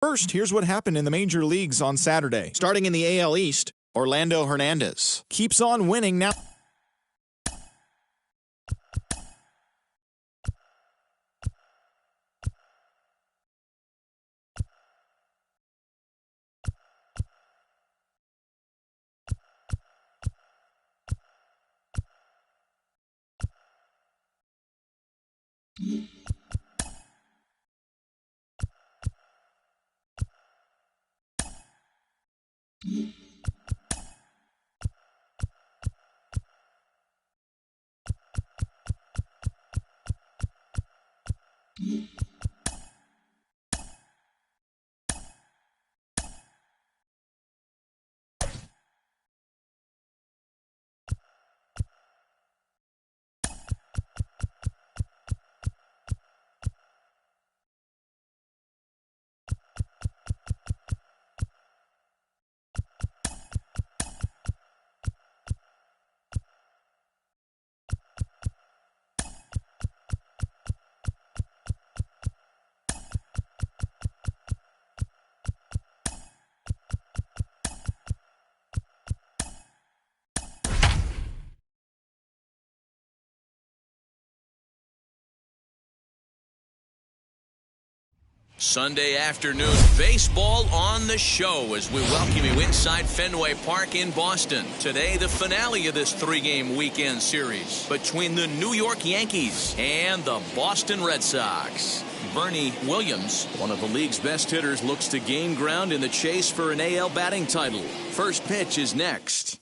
First, here's what happened in the major leagues on Saturday. Starting in the AL East, Orlando Hernandez keeps on winning now. Sunday afternoon baseball on the show as we welcome you inside Fenway Park in Boston. Today, the finale of this three-game weekend series between the New York Yankees and the Boston Red Sox. Bernie Williams, one of the league's best hitters, looks to gain ground in the chase for an AL batting title. First pitch is next.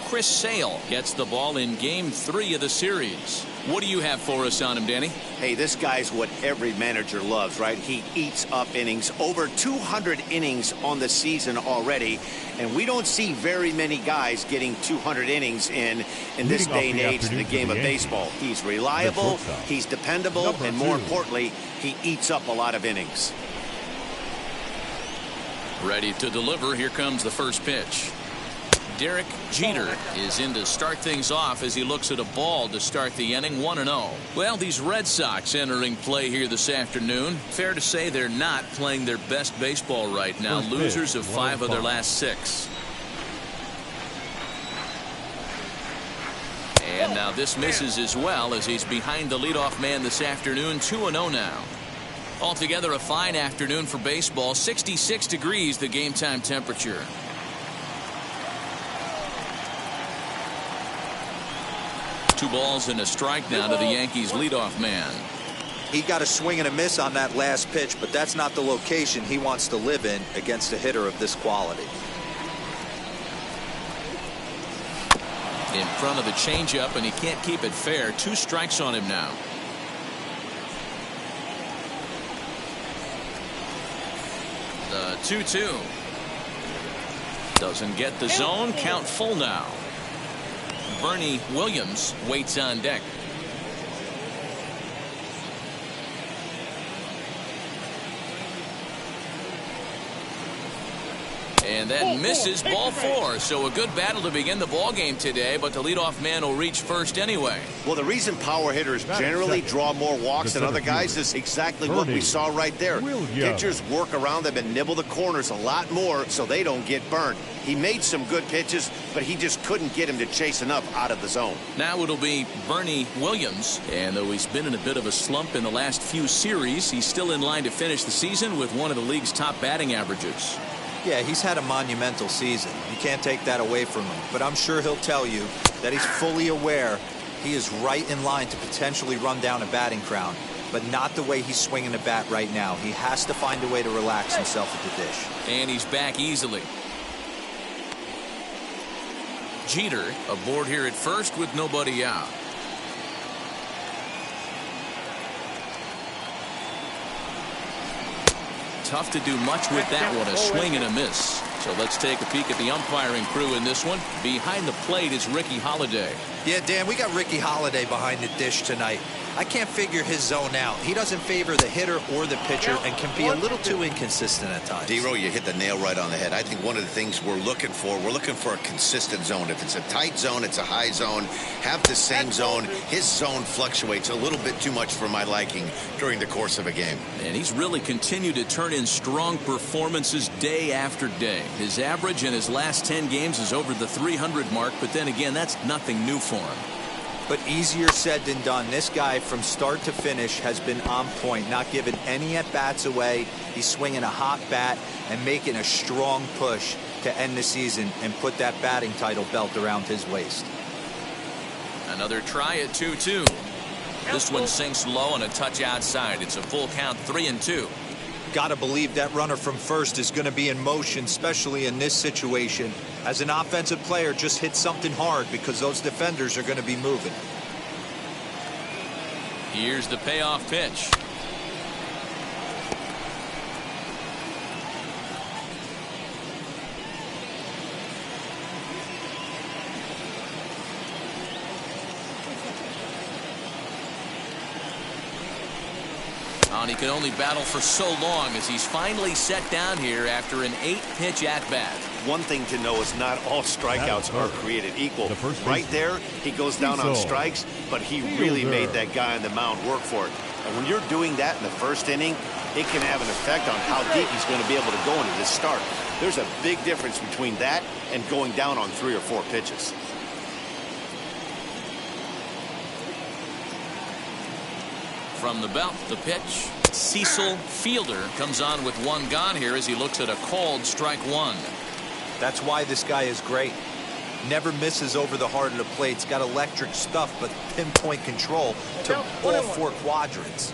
Chris Sale gets the ball in Game 3 of the series. What do you have for us on him, Danny? Hey, this guy's what every manager loves, right? He eats up innings. Over 200 innings on the season already. And we don't see very many guys getting 200 innings in this day and age in the game of baseball. He's reliable, he's dependable, and more importantly, he eats up a lot of innings. Ready to deliver. Here comes the first pitch. Derek Jeter is in to start things off as he looks at a ball to start the inning. 1-0. Well, these Red Sox entering play here this afternoon. Fair to say they're not playing their best baseball right now. Losers of 5 of their last 6. And now this misses as well as he's behind the leadoff man this afternoon. 2-0 now. Altogether a fine afternoon for baseball. 66 degrees the game time temperature. Two balls and a strike now to the Yankees leadoff man. He got a swing and a miss on that last pitch, but that's not the location he wants to live in against a hitter of this quality. In front of the changeup, and he can't keep it fair. 2 strikes on him now. The 2-2. Doesn't get the zone. Count full now. Bernie Williams waits on deck. And that misses, ball 4. So a good battle to begin the ball game today, but the leadoff man will reach first anyway. Well, the reason power hitters generally draw more walks than other guys is exactly what we saw right there. Pitchers work around them and nibble the corners a lot more so they don't get burned. He made some good pitches, but he just couldn't get him to chase enough out of the zone. Now it'll be Bernie Williams, and though he's been in a bit of a slump in the last few series, he's still in line to finish the season with one of the league's top batting averages. Yeah, he's had a monumental season. You can't take that away from him. But I'm sure he'll tell you that he's fully aware he is right in line to potentially run down a batting crown. But not the way he's swinging the bat right now. He has to find a way to relax himself at the dish. And he's back easily. Jeter aboard here at first with nobody out. Tough to do much with that one. A swing and a miss. So let's take a peek at the umpiring crew in this one. Behind the plate is Ricky Holiday. Yeah, Dan, we got Ricky Holiday behind the dish tonight. I can't figure his zone out. He doesn't favor the hitter or the pitcher and can be a little too inconsistent at times. D-Row, you hit the nail right on the head. I think one of the things we're looking for a consistent zone. If it's a tight zone, it's a high zone. Have the same zone. His zone fluctuates a little bit too much for my liking during the course of a game. And he's really continued to turn in strong performances day after day. His average in his last 10 games is over the 300 mark, but then again, that's nothing new for him. But easier said than done. This guy from start to finish has been on point, not giving any at-bats away. He's swinging a hot bat and making a strong push to end the season and put that batting title belt around his waist. Another try at 2-2. This one sinks low and a touch outside. It's a full count, 3-2. Got to believe that runner from first is going to be in motion, especially in this situation. As an offensive player, just hit something hard because those defenders are going to be moving. Here's the payoff pitch. And he can only battle for so long as he's finally set down here after an 8-pitch at-bat. One thing to know is not all strikeouts are created equal. Right there, he goes down on strikes, but he really made that guy on the mound work for it. And when you're doing that in the first inning, it can have an effect on how deep he's going to be able to go into this start. There's a big difference between that and going down on 3 or 4 pitches. From the belt, the pitch. Cecil Fielder comes on with one gone here as he looks at a called strike one. That's why this guy is great. Never misses over the heart of the plate. He's got electric stuff, but pinpoint control to all 4 quadrants.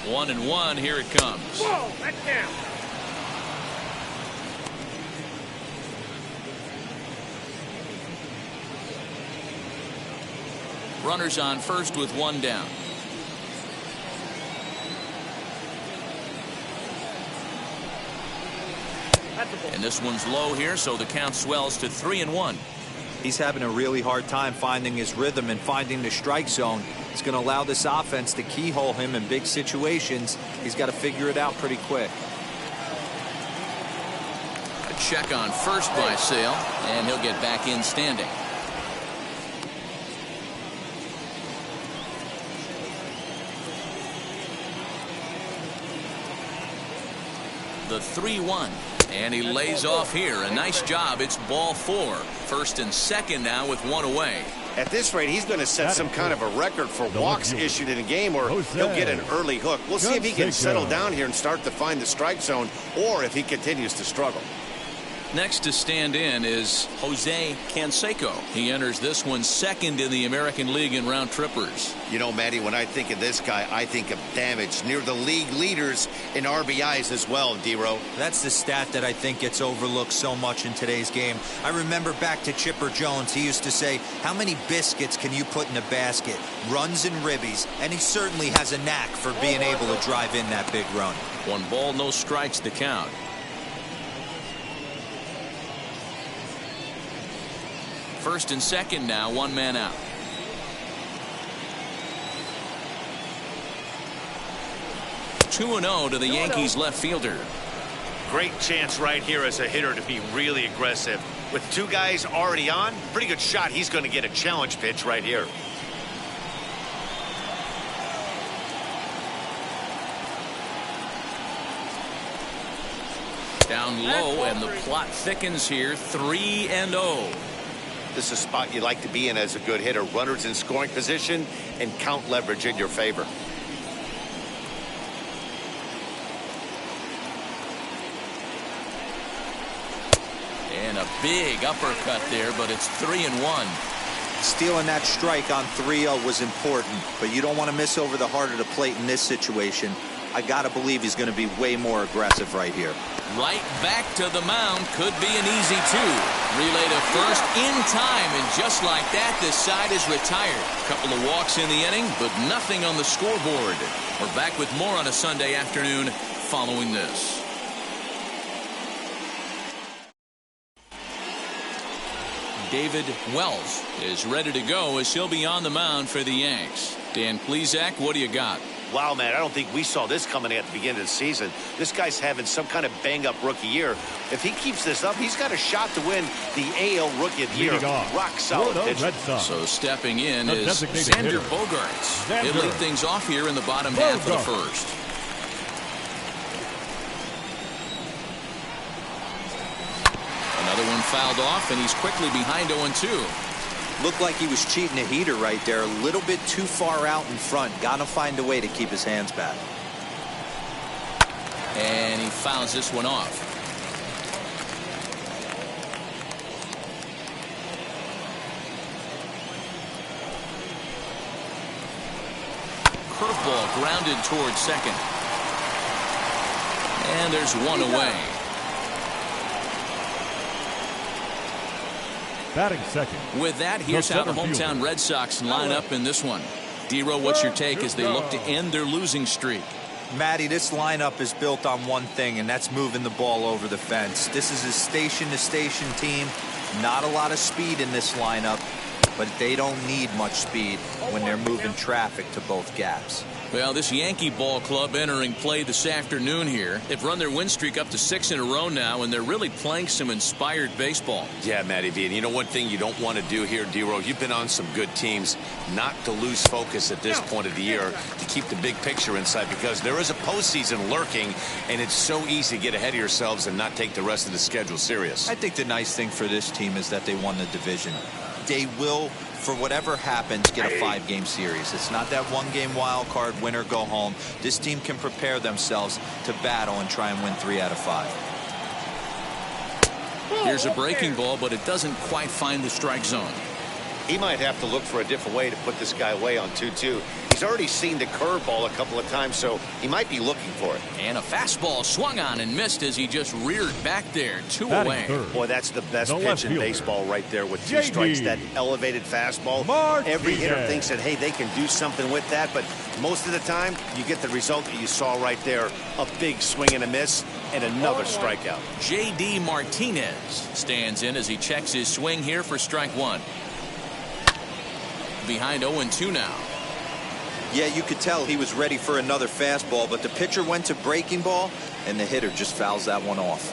One and one, here it comes. Whoa, that's down. Runners on first with one down. And this one's low here, so the count swells to 3-1. He's having a really hard time finding his rhythm and finding the strike zone. It's going to allow this offense to keyhole him in big situations. He's got to figure it out pretty quick. A check on first by Sale, and he'll get back in standing. The 3-1. And he lays off here. A nice job. It's ball 4. First and second now with one away. At this rate, he's going to set some kind of a record for walks issued in a game, or he'll get an early hook. We'll see if he can settle down here and start to find the strike zone, or if he continues to struggle. Next to stand in is Jose Canseco. He enters this one second in the American League in round trippers. You know, Matty, when I think of this guy, I think of damage. Near the league leaders in RBIs as well, D-Row. That's the stat that I think gets overlooked so much in today's game. I remember back to Chipper Jones. He used to say, how many biscuits can you put in a basket? Runs and ribbies. And he certainly has a knack for being able to drive in that big run. 1 ball, no strikes to count. First and second now, 1 man out. Two and 0 to the Yankees left fielder. Great chance right here as a hitter to be really aggressive. With 2 guys already on, pretty good shot. He's going to get a challenge pitch right here. Down low, and the plot thickens here. 3-0. This is a spot you like to be in as a good hitter. Runners in scoring position and count leverage in your favor. And a big uppercut there, but it's 3-1. Stealing that strike on 3-0 was important, but you don't want to miss over the heart of the plate in this situation. I got to believe he's going to be way more aggressive right here. Right back to the mound. Could be an easy two. Relay to first in time, and just like that, this side is retired. Couple of walks in the inning, but nothing on the scoreboard. We're back with more on a Sunday afternoon following this. David Wells is ready to go as he'll be on the mound for the Yanks. Dan Plesac, what do you got? Wow, man, I don't think we saw this coming at the beginning of the season. This guy's having some kind of bang-up rookie year. If he keeps this up, he's got a shot to win the AL Rookie of the Year. Rock solid pitcher. So stepping in is Xander Bogaerts. He'll lead things off here in the bottom half of the first. Another one fouled off, and he's quickly behind 0-2. Looked like he was cheating a heater right there. A little bit too far out in front. Gotta find a way to keep his hands back. And he fouls this one off. Curveball grounded towards second. And there's one away. Batting second. With that, here's how the hometown Red Sox line up in this one. D-Row, what's your take as they look to end their losing streak? Matty, this lineup is built on one thing, and that's moving the ball over the fence. This is a station-to-station team. Not a lot of speed in this lineup, but they don't need much speed when they're moving traffic to both gaps. Well, this Yankee ball club entering play this afternoon here. They've run their win streak up to 6 in a row now, and they're really playing some inspired baseball. Yeah, Matty V. And you know one thing you don't want to do here, D-Row, you've been on some good teams, not to lose focus at this point of the year, to keep the big picture in sight, because there is a postseason lurking, and it's so easy to get ahead of yourselves and not take the rest of the schedule serious. I think the nice thing for this team is that they won the division. They will, for whatever happens, get a 5-game series. It's not that 1-game wild card, win or go home. This team can prepare themselves to battle and try and win 3 out of 5. Here's a breaking ball, but it doesn't quite find the strike zone. He might have to look for a different way to put this guy away on 2-2. He's already seen the curveball a couple of times, so he might be looking for it. And a fastball swung on and missed as he just reared back there. 2 away. Boy, that's the best pitch in baseball right there with 2 strikes. That elevated fastball. Every hitter thinks that, hey, they can do something with that, but most of the time, you get the result that you saw right there. A big swing and a miss, and another strikeout. J.D. Martinez stands in as he checks his swing here for strike 1. Behind 0-2 now. Yeah, you could tell he was ready for another fastball, but the pitcher went to breaking ball, and the hitter just fouls that one off.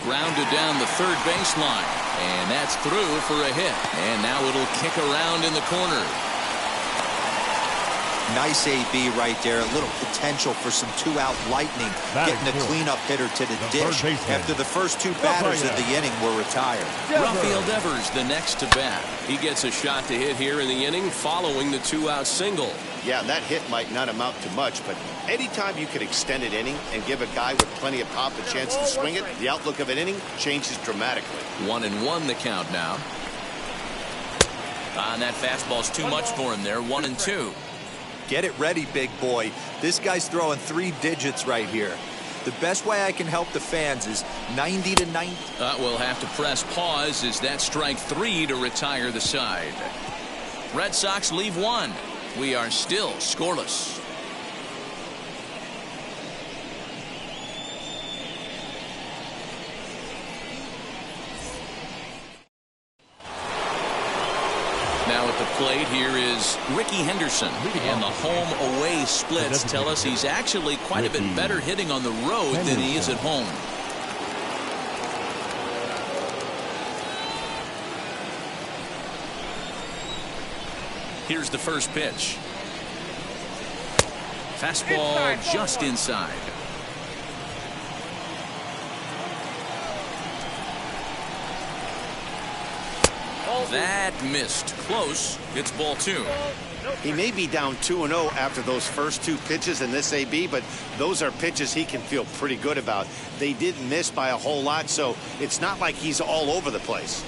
Grounded down the third baseline, and that's through for a hit. And now it'll kick around in the corner. Nice AB right there. A little potential for some 2-out lightning. Getting the cleanup hitter to the dish after the first 2 batters of the inning were retired. Rafael Devers the next to bat. He gets a shot to hit here in the inning following the 2-out single. Yeah, that hit might not amount to much, but anytime you can extend an inning and give a guy with plenty of pop a chance to swing it, the outlook of an inning changes dramatically. 1-1 the count now. And that fastball's too much for him there. 1-2. Get it ready, big boy. This guy's throwing 3 digits right here. The best way I can help the fans is 90 to 90. We'll have to press pause as that strike 3 to retire the side. Red Sox leave 1. We are still scoreless. Now at the plate here is Ricky Henderson, and the home-away splits tell us he's actually quite a bit better hitting on the road than he is at home. Here's the first pitch. Fastball just inside. That missed. Close. It's ball 2. He may be down 2-0 after those first 2 pitches in this AB, but those are pitches he can feel pretty good about. They didn't miss by a whole lot, so it's not like he's all over the place.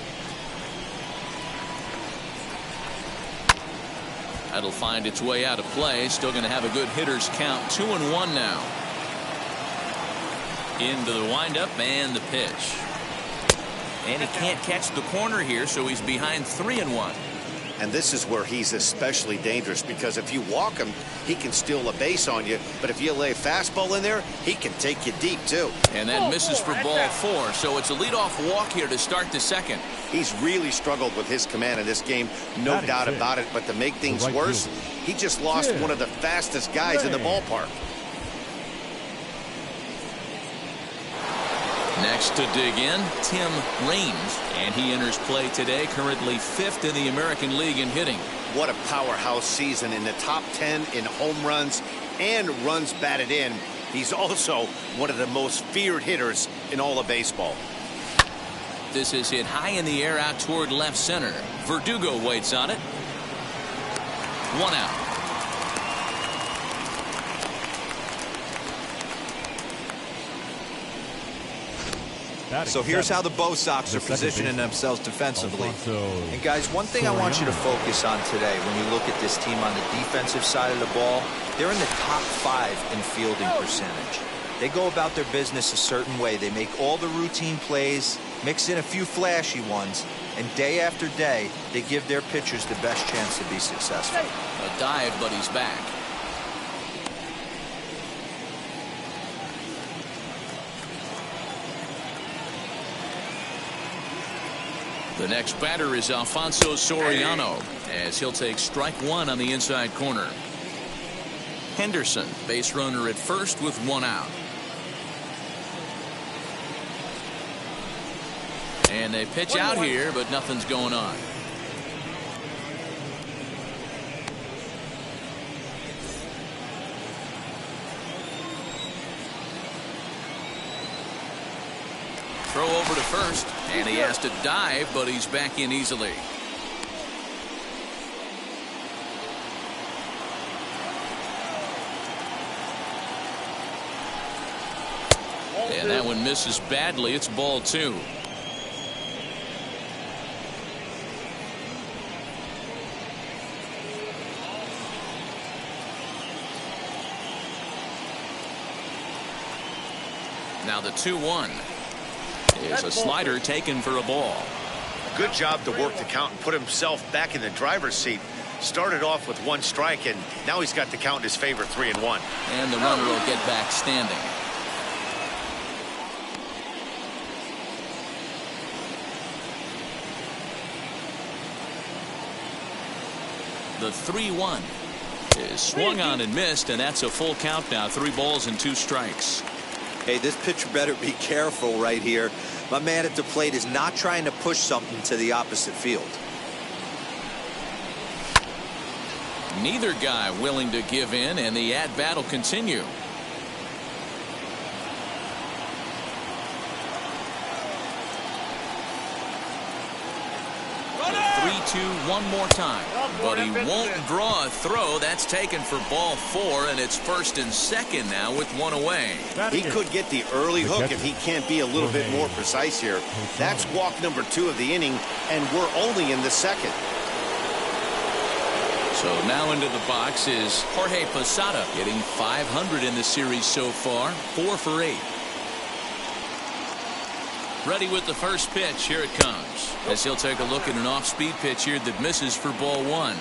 That'll find its way out of play. Still going to have a good hitter's count. 2-1 now. Into the windup and the pitch. And he can't catch the corner here, so he's behind 3-1. And this is where he's especially dangerous, because if you walk him, he can steal a base on you. But if you lay a fastball in there, he can take you deep, too. And that misses for ball 4, so it's a leadoff walk here to start the second. He's really struggled with his command in this game, no doubt about it. But to make things worse, he just lost one of the fastest guys in the ballpark. Next to dig in, Tim Raines, and he enters play today, currently 5th in the American League in hitting. What a powerhouse season, in the top 10 in home runs and runs batted in. He's also one of the most feared hitters in all of baseball. This is hit high in the air out toward left center. Verdugo waits on it. 1 out. So here's how the Bo Sox are positioning themselves defensively. And guys, one thing I want you to focus on today when you look at this team on the defensive side of the ball, they're in the top 5 in fielding percentage. They go about their business a certain way. They make all the routine plays, mix in a few flashy ones, and day after day, they give their pitchers the best chance to be successful. A dive, but he's back. The next batter is Alfonso Soriano, as he'll take strike 1 on the inside corner. Henderson, base runner at first with 1 out. And they pitch out here, but nothing's going on. Throw over to first, and he has to dive, but he's back in easily. And that one misses badly. It's ball 2. Now the 2-1. Is a slider taken for a ball. Good job to work the count and put himself back in the driver's seat. Started off with 1 strike, and now he's got the count in his favor, 3-1. And the runner will get back standing. The 3-1 is swung on and missed, and that's a full count now. 3 balls and 2 strikes. Hey, this pitcher better be careful right here. My man at the plate is not trying to push something to the opposite field. Neither guy willing to give in, and the at-bat will continue. The 3-2 one more time, but he won't draw a throw. That's taken for ball 4, and it's first and second now with 1 away. He could get the early hook if he can't be a little bit more precise here. That's walk number 2 of the inning, and we're only in the second. So now into the box is Jorge Posada, hitting .500 in the series so far, 4 for 8. Ready with the first pitch. Here it comes, as he'll take a look at an off-speed pitch here that misses for ball 1.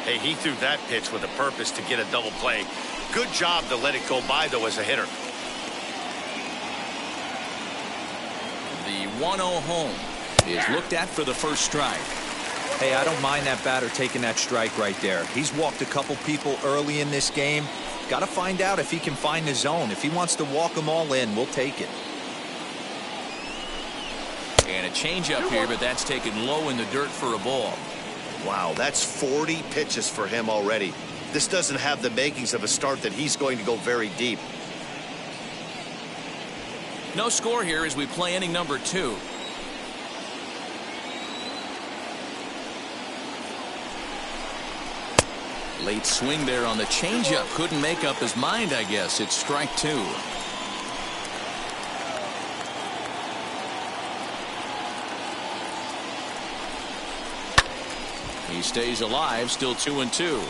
Hey, he threw that pitch with a purpose to get a double play. Good job to let it go by, though, as a hitter. The 1-0 home is looked at for the first strike. Hey, I don't mind that batter taking that strike right there. He's walked a couple people early in this game. Got to find out if he can find the zone. If he wants to walk them all in, we'll take it. And a changeup here, but that's taken low in the dirt for a ball. Wow, that's 40 pitches for him already. This doesn't have the makings of a start that he's going to go very deep. No score here as we play inning number 2. Late swing there on the changeup. Couldn't make up his mind, I guess. It's strike 2. He stays alive, still 2-2.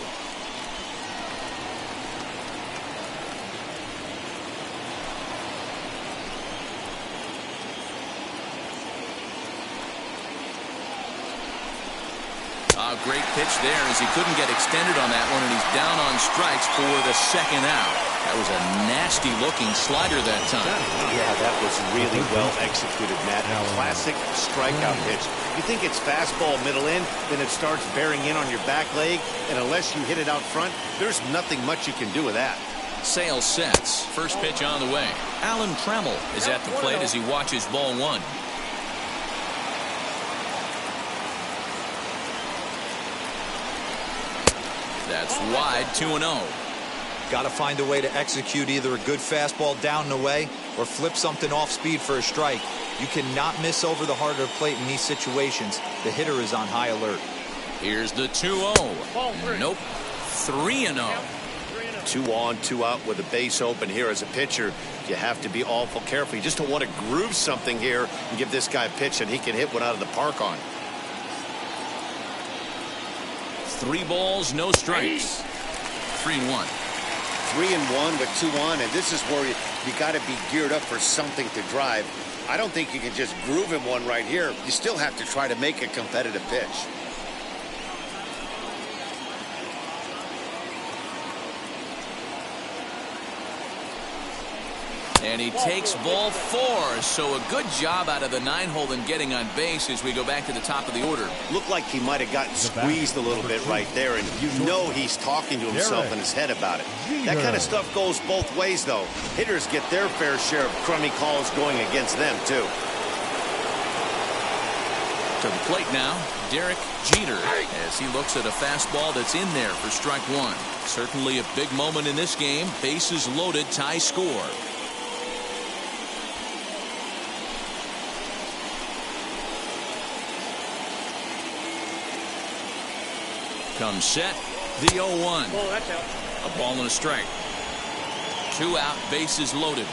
Great pitch there as he couldn't get extended on that one, and he's down on strikes for the second out. That was a nasty-looking slider that time. Yeah, that was really well executed, Matt. A classic strikeout pitch. You think it's fastball middle in, then it starts bearing in on your back leg, and unless you hit it out front, there's nothing much you can do with that. Sale sets. First pitch on the way. Alan Trammell is at the plate as he watches ball one. That's wide, 2-0. Got to find a way to execute either a good fastball down and away or flip something off speed for a strike. You cannot miss over the heart of the plate in these situations. The hitter is on high alert. Here's the 2-0. Nope. 3-0. 2 on, 2 out with a base open here. As a pitcher, you have to be awful careful. You just don't want to groove something here and give this guy a pitch and he can hit one out of the park on. 3 balls, no strikes. 3-1. 3-1 with 2 on, and this is where you got to be geared up for something to drive. I don't think you can just groove him one right here. You still have to try to make a competitive pitch. And he takes ball 4, so a good job out of the 9-hole in getting on base as we go back to the top of the order. Looked like he might have gotten squeezed a little bit right there, and you know he's talking to himself in his head about it. That kind of stuff goes both ways, though. Hitters get their fair share of crummy calls going against them, too. To the plate now, Derek Jeter, as he looks at a fastball that's in there for strike 1. Certainly a big moment in this game. Bases loaded, tie score. Comes set, the 0-1. Oh, that's out. A ball and a strike. 2 out, bases loaded.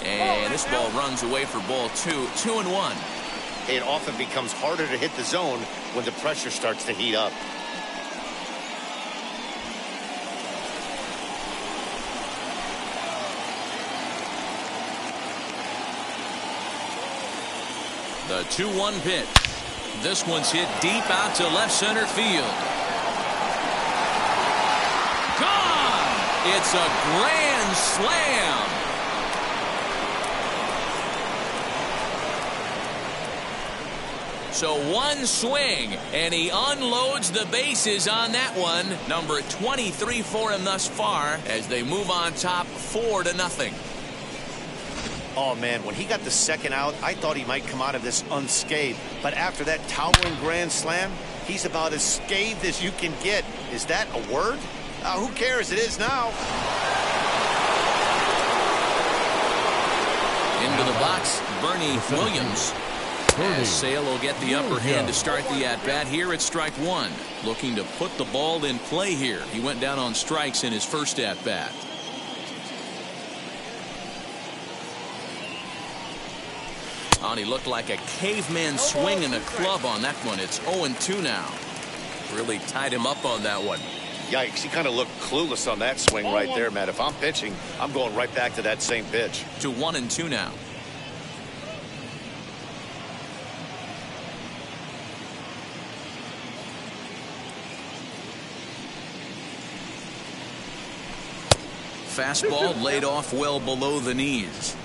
And this ball runs away for ball 2. 2-1. It often becomes harder to hit the zone when the pressure starts to heat up. The 2-1 pitch. This one's hit deep out to left center field. Gone! It's a grand slam. So one swing, and he unloads the bases on that one. Number 23 for him thus far as they move on top 4-0. Oh, man, when he got the second out, I thought he might come out of this unscathed. But after that towering grand slam, he's about as scathed as you can get. Is that a word? Who cares? It is now. Into the box, Bernie Williams. As Sale will get the upper hand to start the at-bat here at strike 1. Looking to put the ball in play here. He went down on strikes in his first at-bat. And he looked like a caveman swinging a club on that one. It's 0-2 now. Really tied him up on that one. Yikes, he kind of looked clueless on that swing right there, Matt. If I'm pitching, I'm going right back to that same pitch. To 1-2 now. Fastball laid off well below the knees.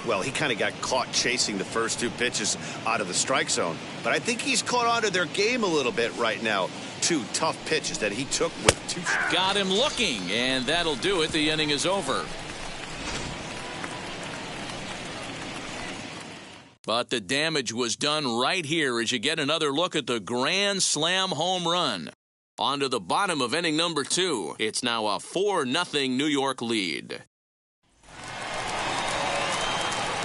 Well, he kind of got caught chasing the first 2 pitches out of the strike zone. But I think he's caught on to their game a little bit right now. 2 tough pitches that he took with 2. Got him looking, and that'll do it. The inning is over. But the damage was done right here as you get another look at the grand slam home run. On to the bottom of inning number 2. It's now a 4-0 New York lead.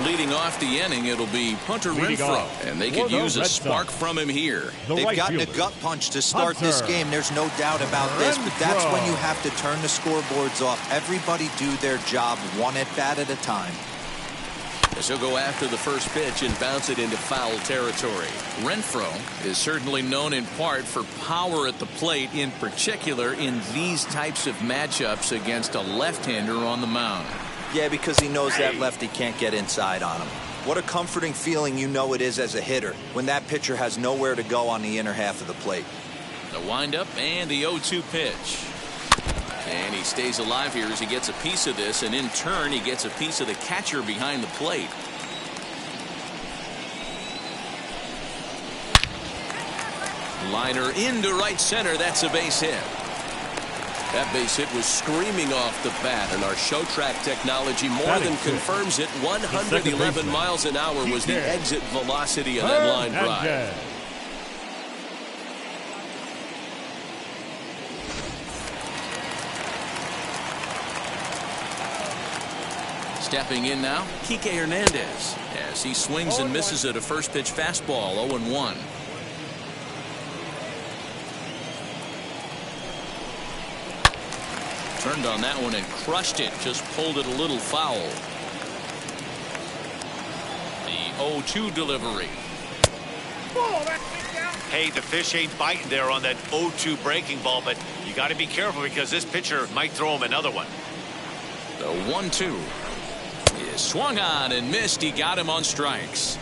Leading off the inning, it'll be Hunter Renfroe, and they could use a spark from him here. They've gotten a gut punch to start this game. There's no doubt about this, but that's when you have to turn the scoreboards off. Everybody do their job 1 at-bat at a time. As he'll go after the first pitch and bounce it into foul territory. Renfroe is certainly known in part for power at the plate, in particular in these types of matchups against a left-hander on the mound. Yeah, because he knows that lefty can't get inside on him. What a comforting feeling you know it is as a hitter when that pitcher has nowhere to go on the inner half of the plate. The windup and the 0-2 pitch. And he stays alive here as he gets a piece of this, and in turn he gets a piece of the catcher behind the plate. Liner into right center. That's a base hit. That base hit was screaming off the bat, and our show track technology more than confirms it. 111 miles an hour was the exit velocity of that line drive. Stepping in now, Kike Hernandez, as he swings and misses at a first pitch fastball. 0-1. Turned on that one and crushed it. Just pulled it a little foul. The 0-2 delivery. Hey, the fish ain't biting there on that 0-2 breaking ball, but you got to be careful because this pitcher might throw him another one. The 1-2 is swung on and missed. He got him on strikes.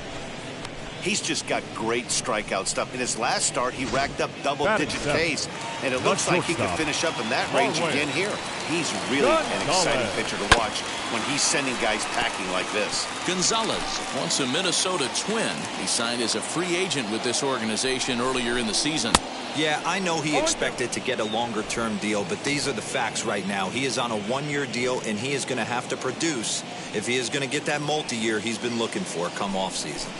He's just got great strikeout stuff. In his last start, he racked up double-digit Ks, and it looks like he could finish up in that range again here. He's really an exciting pitcher to watch when he's sending guys packing like this. Gonzalez, once a Minnesota Twin, he signed as a free agent with this organization earlier in the season. Yeah, I know he expected to get a longer-term deal, but these are the facts right now. He is on a one-year deal, and he is going to have to produce if he is going to get that multi-year he's been looking for come off-season.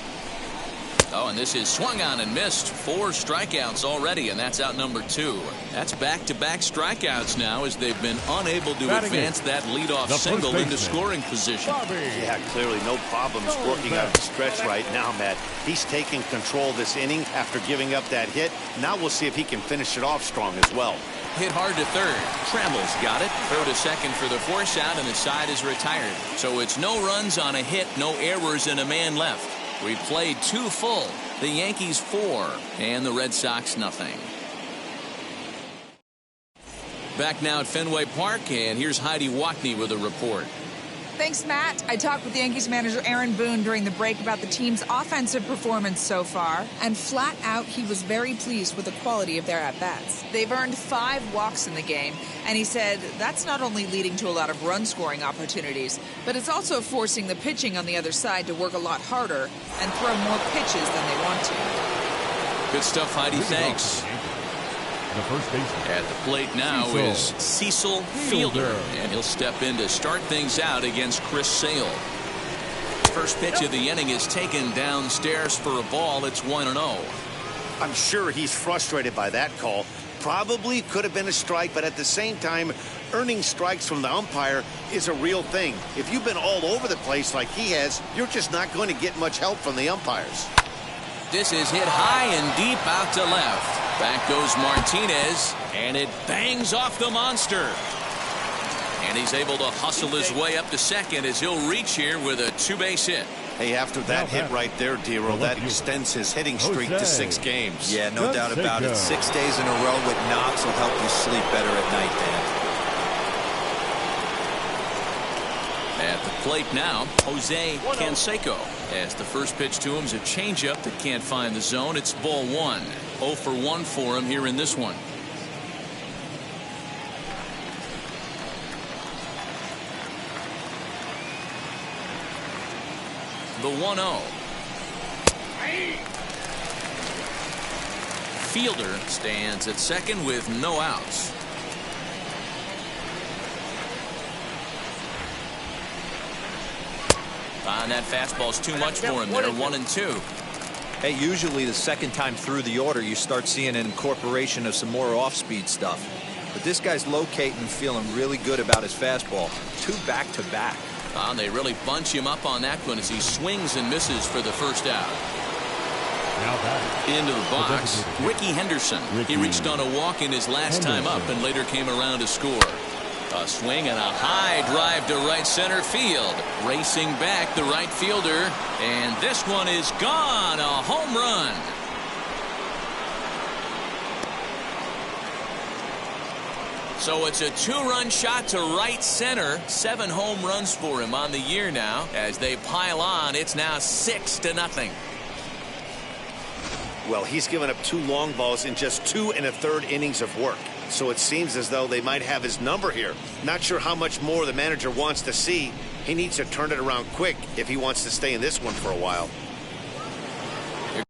Oh, and this is swung on and missed. 4 strikeouts already, and that's out number 2. That's back-to-back strikeouts now as they've been unable to advance that leadoff single into scoring position. Yeah, clearly no problems working out the stretch right now, Matt. He's taking control this inning after giving up that hit. Now we'll see if he can finish it off strong as well. Hit hard to third. Trammell's got it. Throw to second for the force out, and the side is retired. So it's no runs on a hit, no errors, and a man left. We played 2 full. The Yankees 4 and the Red Sox nothing. Back now at Fenway Park, and here's Heidi Wackney with a report. Thanks, Matt. I talked with Yankees manager Aaron Boone during the break about the team's offensive performance so far, and flat out he was very pleased with the quality of their at-bats. They've earned 5 walks in the game, and he said that's not only leading to a lot of run-scoring opportunities, but it's also forcing the pitching on the other side to work a lot harder and throw more pitches than they want to. Good stuff, Heidi. Thanks. The first baseman. At the plate now is Cecil Fielder, and he'll step in to start things out against Chris Sale. First pitch of the inning is taken downstairs for a ball. It's 1-0. I'm sure he's frustrated by that call. Probably could have been a strike, but at the same time, earning strikes from the umpire is a real thing. If you've been all over the place like he has, you're just not going to get much help from the umpires. This is hit high and deep out to left. Back goes Martinez, and it bangs off the monster. And he's able to hustle his way up to second as he'll reach here with a 2-base hit. Hey, after that hit right there, Dero, that extends his hitting streak to 6 games. Yeah, no doubt about it. 6 days in a row with knocks will help you sleep better at night, Dan. At the plate now, Jose Canseco. As the first pitch to him is a changeup that can't find the zone. It's ball 1. 0 for 1 for him here in this one. The 1-0. Fielder stands at second with no outs. And that fastball's too much for him there. 1-2. Hey, usually the second time through the order you start seeing an incorporation of some more off-speed stuff. But this guy's locating and feeling really good about his fastball. 2 back-to-back. And they really bunch him up on that one as he swings and misses for the first out. Into the box, Ricky Henderson. He reached on a walk in his last time up and later came around to score. A swing and a high drive to right center field. Racing back the right fielder. And this one is gone. A home run. So it's a 2-run shot to right center. 7 home runs for him on the year now. As they pile on, it's now 6-0. Well, he's given up 2 long balls in just 2 1/3 innings of work. So it seems as though they might have his number here. Not sure how much more the manager wants to see. He needs to turn it around quick if he wants to stay in this one for a while. Here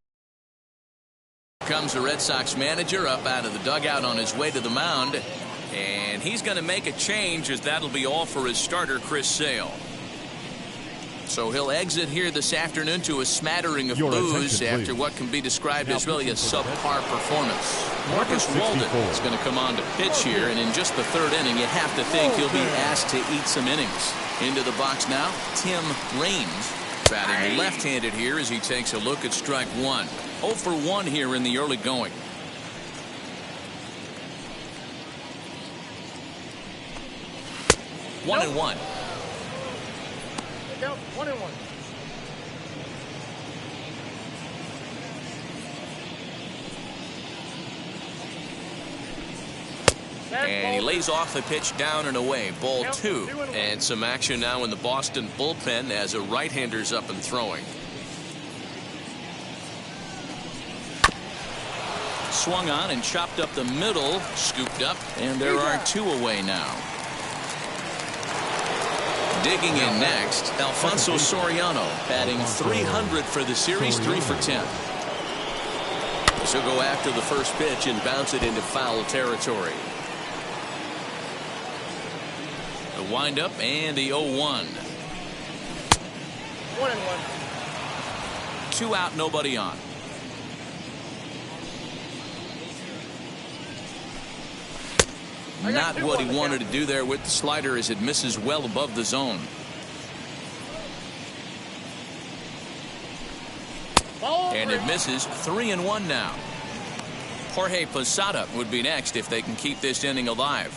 comes the Red Sox manager up out of the dugout on his way to the mound. And he's going to make a change, as that'll be all for his starter, Chris Sale. So he'll exit here this afternoon to a smattering of boos after what can be described as really a subpar performance. Marcus Walden is going to come on to pitch here, and in just the 3rd inning, you have to think he'll be asked to eat some innings. Into the box now, Tim Raines, batting left-handed here as he takes a look at strike 1. 0 for 1 here in the early going. 1-1. Yep, 1-1. And he lays off the pitch down and away. Ball 2. And some action now in the Boston bullpen as a right-hander's up and throwing. Swung on and chopped up the middle. Scooped up. And there are 2 away now. Digging in next, Alfonso Soriano, batting .300 for the series, 3 for 10. So go after the first pitch and bounce it into foul territory. The windup and the 0-1. 1-1. 2 out, nobody on. Not what he wanted to do there with the slider, as it misses well above the zone. And it misses. 3-1 now. Jorge Posada would be next if they can keep this inning alive.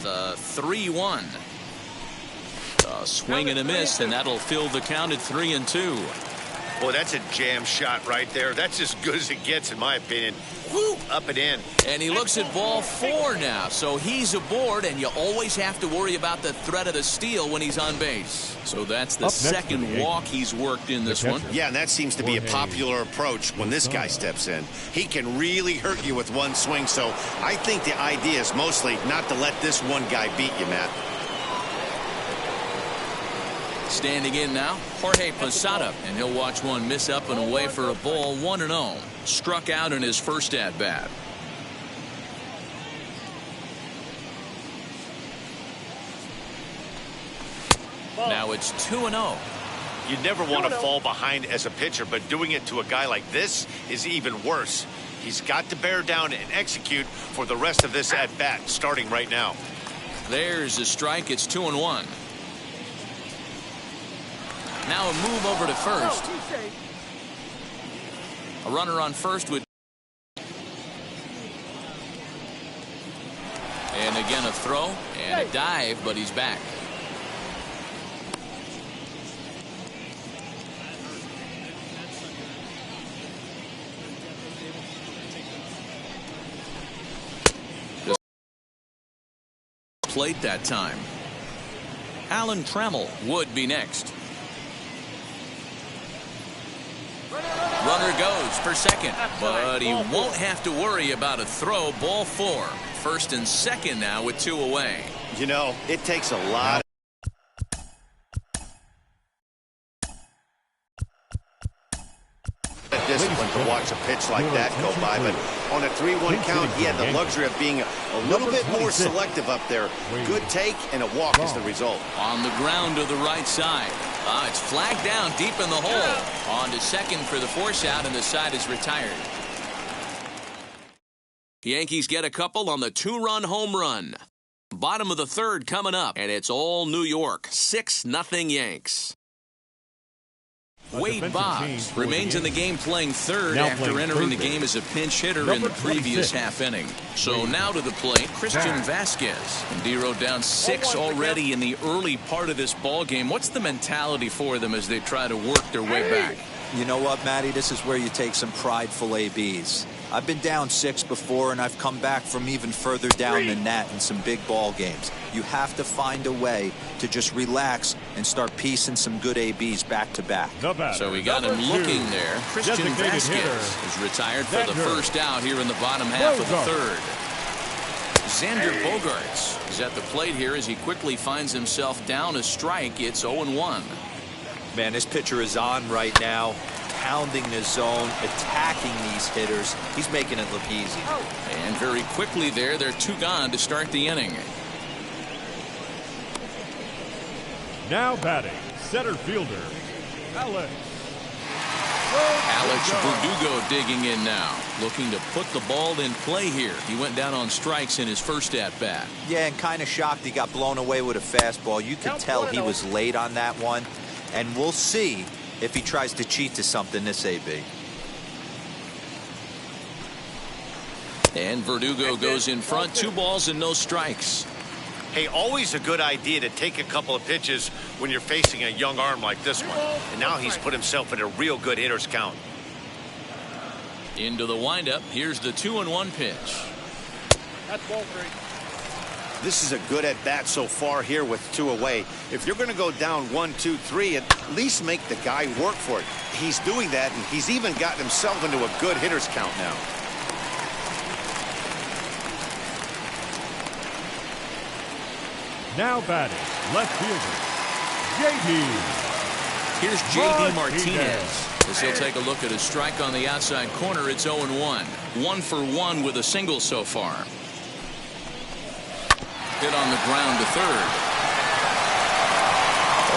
The 3-1. A swing and a miss, and that'll fill the count at 3-2. Boy, that's a jam shot right there. That's as good as it gets, in my opinion. Whoop, up and in. And he looks at ball 4 now. So he's aboard, and you always have to worry about the threat of the steal when he's on base. So that's the second walk he's worked in this one. Yeah, and that seems to be a popular approach when this guy steps in. He can really hurt you with one swing, so I think the idea is mostly not to let this one guy beat you, Matt. Standing in now, Jorge Posada, and he'll watch one miss up and away for a ball. 1-0. Struck out in his first at-bat. Now it's 2-0. You never want to fall behind as a pitcher, but doing it to a guy like this is even worse. He's got to bear down and execute for the rest of this at-bat, starting right now. There's a strike. It's 2-1. Now a move over to first. A runner on first would. And again a throw and a dive, but he's back. Just plate that time. Alan Trammell would be next. Runner goes for second, but he won't have to worry about a throw. Ball 4. First and second now with 2 away. You know, it takes a lot of discipline to watch a pitch like that go by, but on a 3-1 count, he had the luxury of being a little bit more selective up there. Good take, and a walk is the result. On the ground to the right side. It's flagged down deep in the hole. On to second for the force out, and the side is retired. Yankees get a couple on the 2-run home run. Bottom of the 3rd coming up, and it's all New York. 6-0 Yanks. Wade Boggs remains in the game playing 3rd after entering the game as a pinch hitter in the previous half inning. So now to the plate, Christian Vasquez. And D wrote down 6 already in the early part of this ball game. What's the mentality for them as they try to work their way back? You know what, Matty? This is where you take some prideful ABs. I've been down 6 before, and I've come back from even further down than that in some big ball games. You have to find a way to just relax and start piecing some good ABs back to back. So we got him looking there. Christian Vasquez is retired for the first out here in the bottom half of the third. Xander Bogaerts is at the plate here as he quickly finds himself down a strike. It's 0-1. Man, this pitcher is on right now, pounding the zone, attacking these hitters. He's making it look easy. And very quickly there, they're 2 gone to start the inning. Now batting, center fielder, Alex Verdugo digging in now, looking to put the ball in play here. He went down on strikes in his first at-bat. Yeah, and kind of shocked he got blown away with a fastball. You could tell he was late on that one, and we'll see if he tries to cheat to something this AB. And Verdugo goes in front, 2 balls and no strikes. Hey, always a good idea to take a couple of pitches when you're facing a young arm like this one. And now he's put himself in a real good hitter's count. Into the windup. Here's the 2-1 pitch. That's ball 3. This is a good at bat so far here with 2 away. If you're going to go down 1, 2, 3, at least make the guy work for it. He's doing that, and he's even gotten himself into a good hitter's count now. Now batting, left fielder, J.D. Here's J.D. Martinez as he'll take a look at a strike on the outside corner. It's 0-1. 1 for 1 with a single so far. Hit on the ground to third.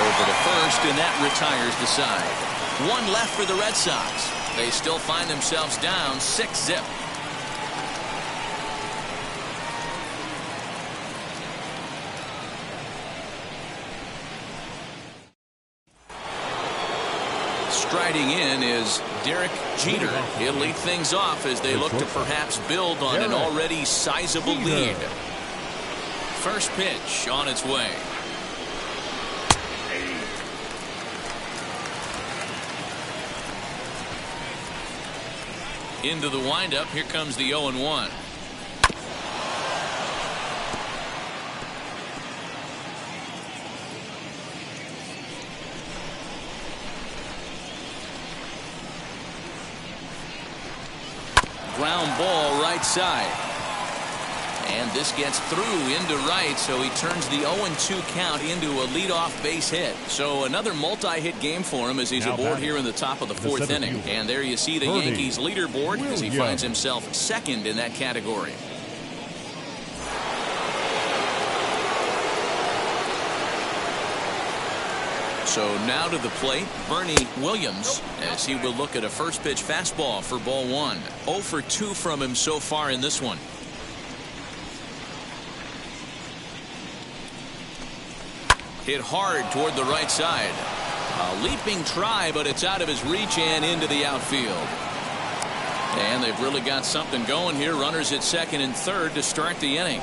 Over to first, and that retires the side. 1 left for the Red Sox. They still find themselves down 6-0. Striding in is Derek Jeter. He'll lead things off as they look to perhaps build on an already sizable lead. First pitch on its way. Into the windup. Here comes the 0-1. Ground ball right side. And this gets through into right, so he turns the 0-2 count into a leadoff base hit. So another multi-hit game for him as he's aboard here in the top of the 4th inning. And there you see the Yankees leaderboard as he finds himself second in that category. So now to the plate, Bernie Williams, as he will look at a first pitch fastball for ball 1. 0 for 2 from him so far in this one. Hit hard toward the right side. A leaping try, but it's out of his reach and into the outfield. And they've really got something going here. Runners at second and third to start the inning.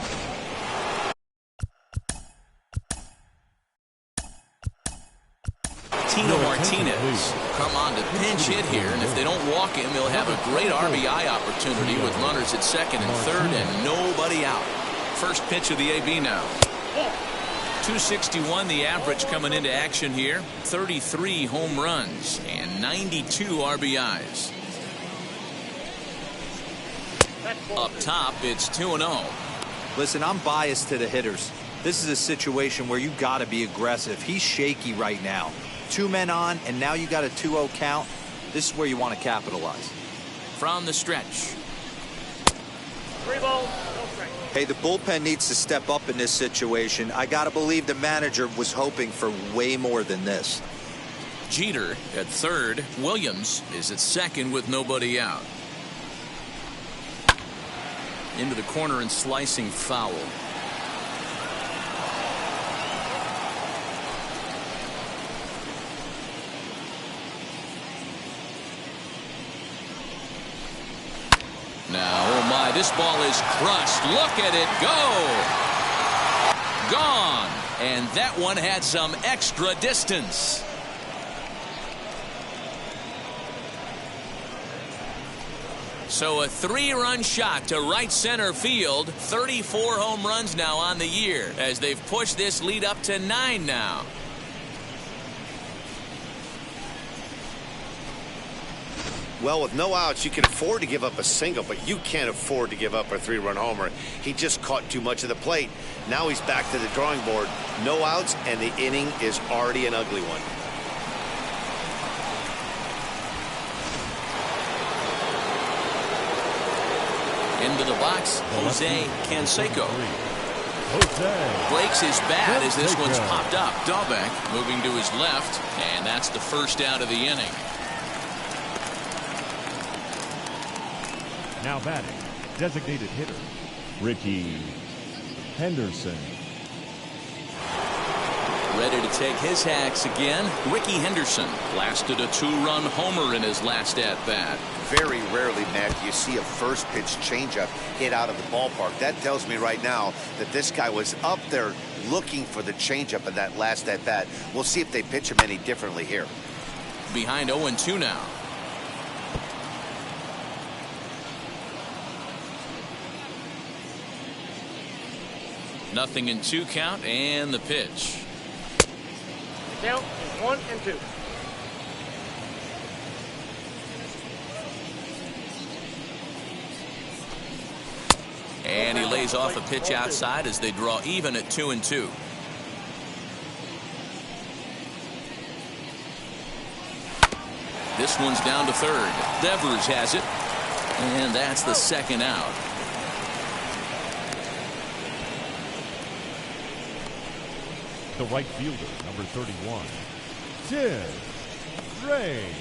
Tino Martinez come on to pinch hit here, and if they don't walk him, he'll have a great RBI opportunity with runners at second and third and nobody out. First pitch of the AB now. 261 the average coming into action here. 33 home runs and 92 RBIs. Up top, it's 2-0. Listen, I'm biased to the hitters. This is a situation where you got to be aggressive. He's shaky right now. 2 men on, and now you got a 2-0 count. This is where you want to capitalize. From the stretch. 3 balls, no strike. Hey, the bullpen needs to step up in this situation. I got to believe the manager was hoping for way more than this. Jeter at third. Williams is at second with nobody out. Into the corner and slicing foul. Now, oh my, this ball is crushed. Look at it go. Gone. And that one had some extra distance. So a 3-run shot to right center field. 34 home runs now on the year as they've pushed this lead up to 9 now. Well, with no outs, you can afford to give up a single, but you can't afford to give up a 3-run homer. He just caught too much of the plate. Now he's back to the drawing board. No outs, and the inning is already an ugly one. Into the box, Jose Canseco. Jose Breaks his bat as this one's Canseco. popped up. Dahlbeck moving to his left, and that's the first out of the inning. Now batting, designated hitter, Ricky Henderson. Ready to take his hacks again. Ricky Henderson blasted a 2-run homer in his last at-bat. Very rarely, Matt, do you see a first pitch changeup hit out of the ballpark. That tells me right now that this guy was up there looking for the changeup in that last at-bat. We'll see if they pitch him any differently here. Behind 0-2 now. Nothing in 2 count, and the pitch. The count is 1-2. And he lays off a pitch outside as they draw even at 2-2. This one's down to third. Devers has it, and that's the second out. The right fielder, number 31, Tim Raines.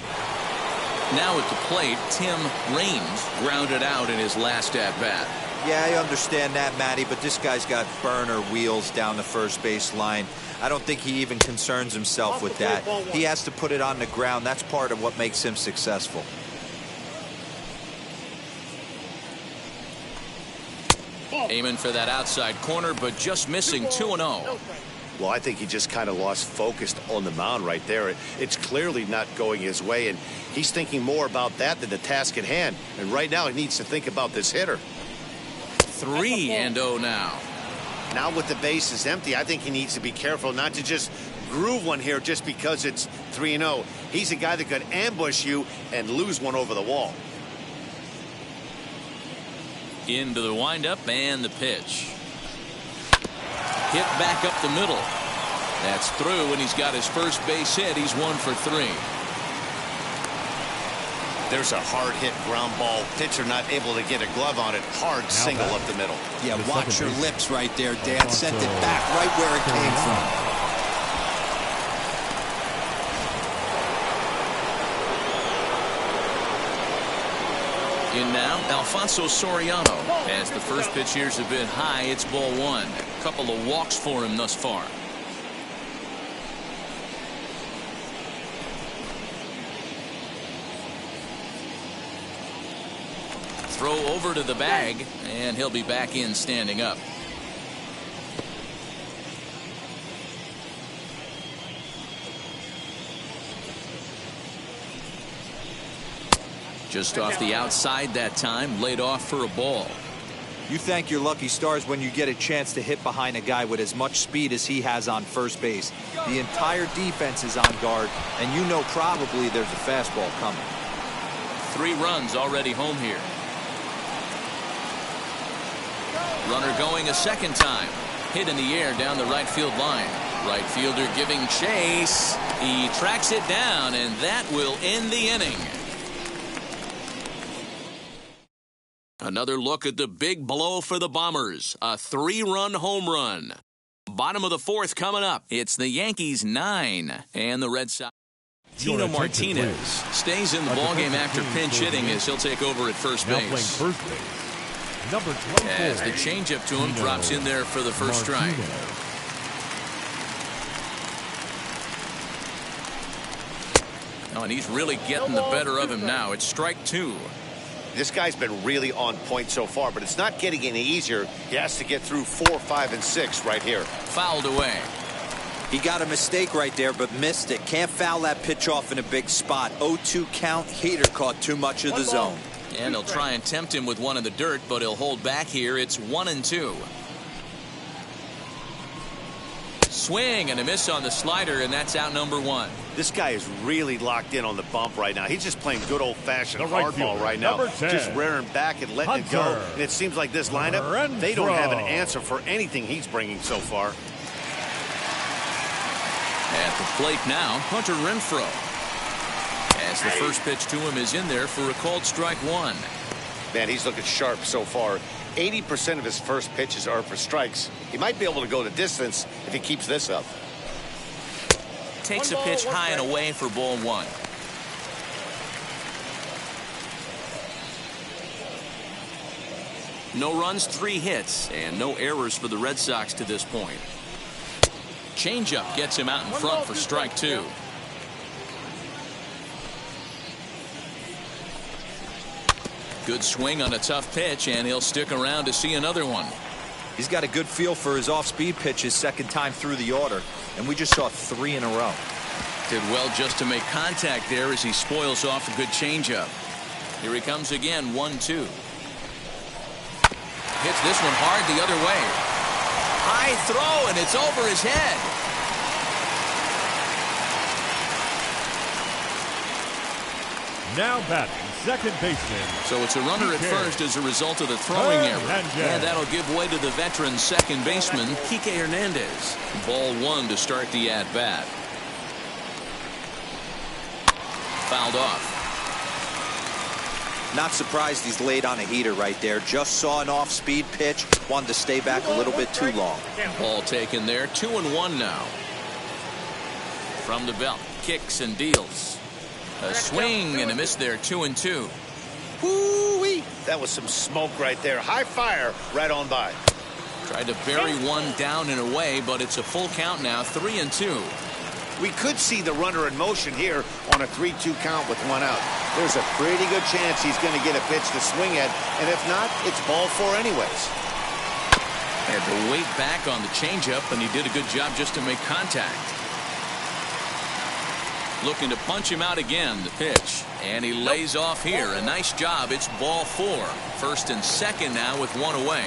Now at the plate, Tim Raines grounded out in his last at-bat. Yeah, I understand that, Matty, but this guy's got burner wheels down the first base line. I don't think he even concerns himself with that. He has to put it on the ground. That's part of what makes him successful. Aiming for that outside corner, but just missing 2-0. Well, I think he just kind of lost focus on the mound right there. It's clearly not going his way, and he's thinking more about that than the task at hand. And right now, he needs to think about this hitter. 3-0 now. Now with the bases empty, I think he needs to be careful not to just groove one here just because it's 3-0. He's a guy that could ambush you and lose one over the wall. Into the windup and the pitch. Hit back up the middle. That's through, and he's got his first base hit. He's 1 for 3. There's a hard hit ground ball. Pitcher not able to get a glove on it. Hard single up the middle. Yeah, watch your lips right there, Dan. Sent it back right where it came from. In now, Alfonso Soriano. As the first pitch here's a bit high, it's ball 1. A couple of walks for him thus far. Throw over to the bag, and he'll be back in standing up. Just off the outside that time, laid off for a ball. You thank your lucky stars when you get a chance to hit behind a guy with as much speed as he has on first base. The entire defense is on guard, and you know probably there's a fastball coming. 3 runs already home here. Runner going a second time. Hit in the air down the right field line. Right fielder giving chase. He tracks it down, and that will end the inning. Another look at the big blow for the Bombers. A 3-run home run. Bottom of the 4th coming up. It's the Yankees 9 and the Red Sox. Tino Martinez stays in the ballgame after pinch hitting as he'll take over at first Now playing base. first base, number 24. As the changeup to him drops in there for the first strike. Oh, and he's really getting the better of him now. It's strike 2. This guy's been really on point so far, but it's not getting any easier. He has to get through 4, 5, and 6 right here. Fouled away. He got a mistake right there, but missed it. Can't foul that pitch off in a big spot. 0-2 count. Hader caught too much of the zone. And they'll try and tempt him with one in the dirt, but he'll hold back here. It's 1-2. Swing and a miss on the slider, and that's out number 1. This guy is really locked in on the bump right now. He's just playing good old-fashioned right hardball right now. Just rearing back and letting it go. And it seems like this lineup, they don't have an answer for anything he's bringing so far. At the plate now, Hunter Renfroe. As the first pitch to him is in there for a called strike 1. Man, he's looking sharp so far. 80% of his first pitches are for strikes. He might be able to go the distance if he keeps this up. Takes a pitch high and away for ball 1. No runs, 3 hits, and no errors for the Red Sox to this point. Changeup gets him out in front for strike 2. Good swing on a tough pitch, and he'll stick around to see another one. He's got a good feel for his off-speed pitches second time through the order, and we just saw 3 in a row. Did well just to make contact there as he spoils off a good changeup. Here he comes again, 1-2. Hits this one hard the other way. High throw, and it's over his head. Now batting, second baseman. So it's a runner at first as a result of the throwing error. And that'll give way to the veteran second baseman, Kike Hernandez. Ball 1 to start the at-bat. Fouled off. Not surprised he's laid on a heater right there. Just saw an off-speed pitch. Wanted to stay back a little bit too long. Ball taken there. 2-1 now. From the belt. Kicks and deals. A swing and a miss there. 2-2. Woo-wee. That was some smoke right there. High fire right on by. Tried to bury one down and away, but it's a full count now. 3-2. We could see the runner in motion here on a 3-2 count with 1 out. There's a pretty good chance he's going to get a pitch to swing at, and if not, it's ball 4 anyways. Had to wait back on the changeup, and he did a good job just to make contact. Looking to punch him out again, the pitch, and he lays off here. A nice job. It's ball 4. First and second now with 1 away.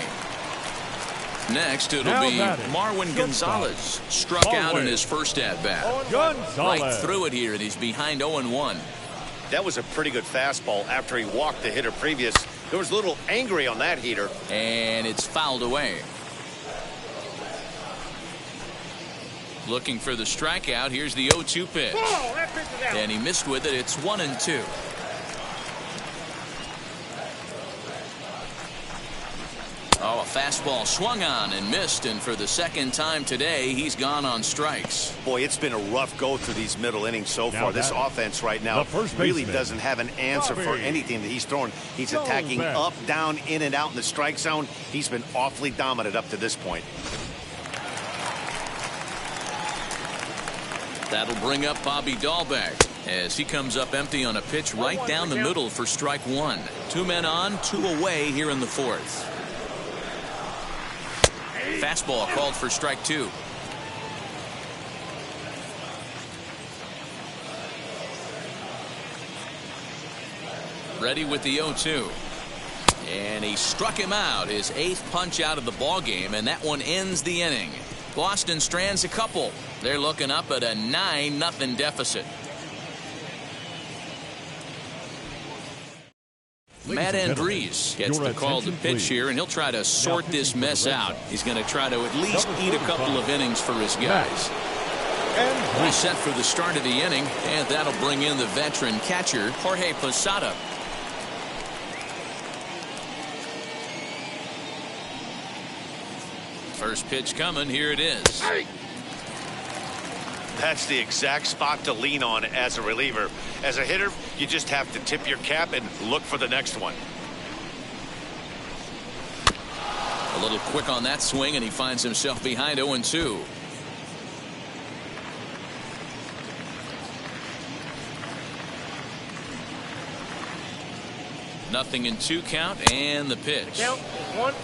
Next, it'll be Marwin Gonzalez. Struck out in his first at-bat. Right through it here, and he's behind 0-1. That was a pretty good fastball after he walked the hitter previous. There was a little angry on that heater. And it's fouled away. Looking for the strikeout. Here's the 0-2 pitch. And he missed with it. It's 1-2. Oh, a fastball swung on and missed, and for the second time today, he's gone on strikes. Boy, it's been a rough go through these middle innings so far. This offense right now really doesn't have an answer for anything that he's throwing. He's attacking up, down, in, and out in the strike zone. He's been awfully dominant up to this point. That'll bring up Bobby Dahlbeck as he comes up empty on a pitch right down the middle for strike 1. 2 men on, 2 away here in the 4th. Fastball called for strike 2. Ready with the 0-2. And he struck him out, his 8th punch out of the ball game, and that one ends the inning. Boston strands a couple. They're looking up at a 9-0 deficit. Matt Andrees gets the call to pitch here, and he'll try to sort this mess out. He's going to try to at least eat a couple of innings for his guys. All set for the start of the inning, and that'll bring in the veteran catcher, Jorge Posada. First pitch coming. Here it is. That's the exact spot to lean on as a reliever. As a hitter, you just have to tip your cap and look for the next one. A little quick on that swing, and he finds himself behind 0-2. Nothing in 2 count, and the pitch.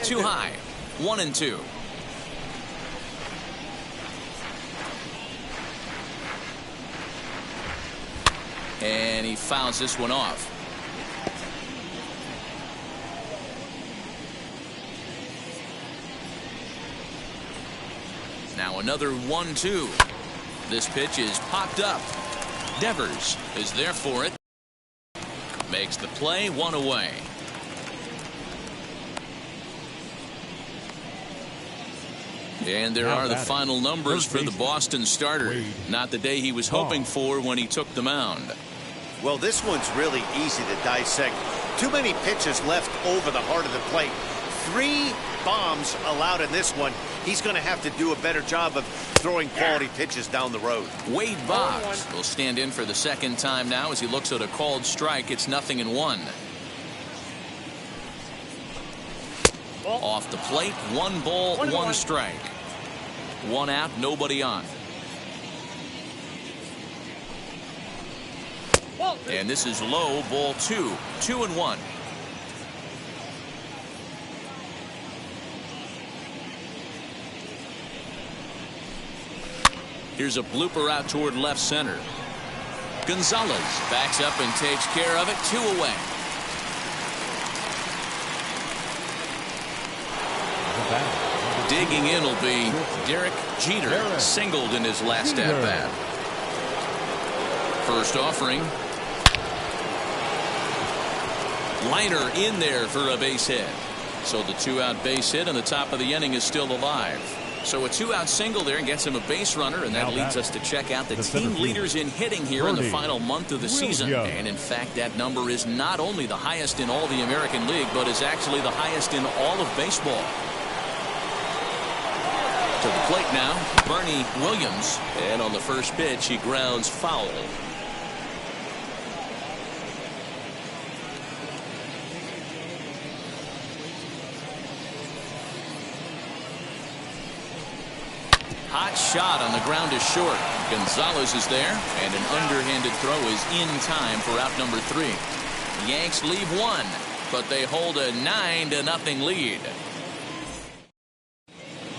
Too high. 1-2. And he fouls this one off. Now another 1-2. This pitch is popped up. Devers is there for it. Makes the play, 1 away. And there are the final numbers for the Boston starter. Not the day he was hoping for when he took the mound. Well, this one's really easy to dissect. Too many pitches left over the heart of the plate. 3 bombs allowed in this one. He's going to have to do a better job of throwing quality pitches down the road. Wade Boggs will stand in for the second time now as he looks at a called strike. It's 0-1. Off the plate, 1 ball, 1 strike. 1 out, nobody on. And this is low, ball 2. 2-1. Here's a blooper out toward left center. Gonzalez backs up and takes care of it. 2 away. Digging in will be Derek Jeter, singled in his last at bat. First offering. Liner in there for a base hit. So the 2-out base hit on the top of the inning is still alive. So a 2-out single there gets him a base runner, and that leads us to check out the team leaders in hitting here in the final month of the season. And in fact, that number is not only the highest in all the American League, but is actually the highest in all of baseball. To the plate now, Bernie Williams, and on the first pitch he grounds foul. Hot shot on the ground is short. Gonzalez is there, and an underhanded throw is in time for out number 3. The Yanks leave 1, but they hold a 9-0 lead.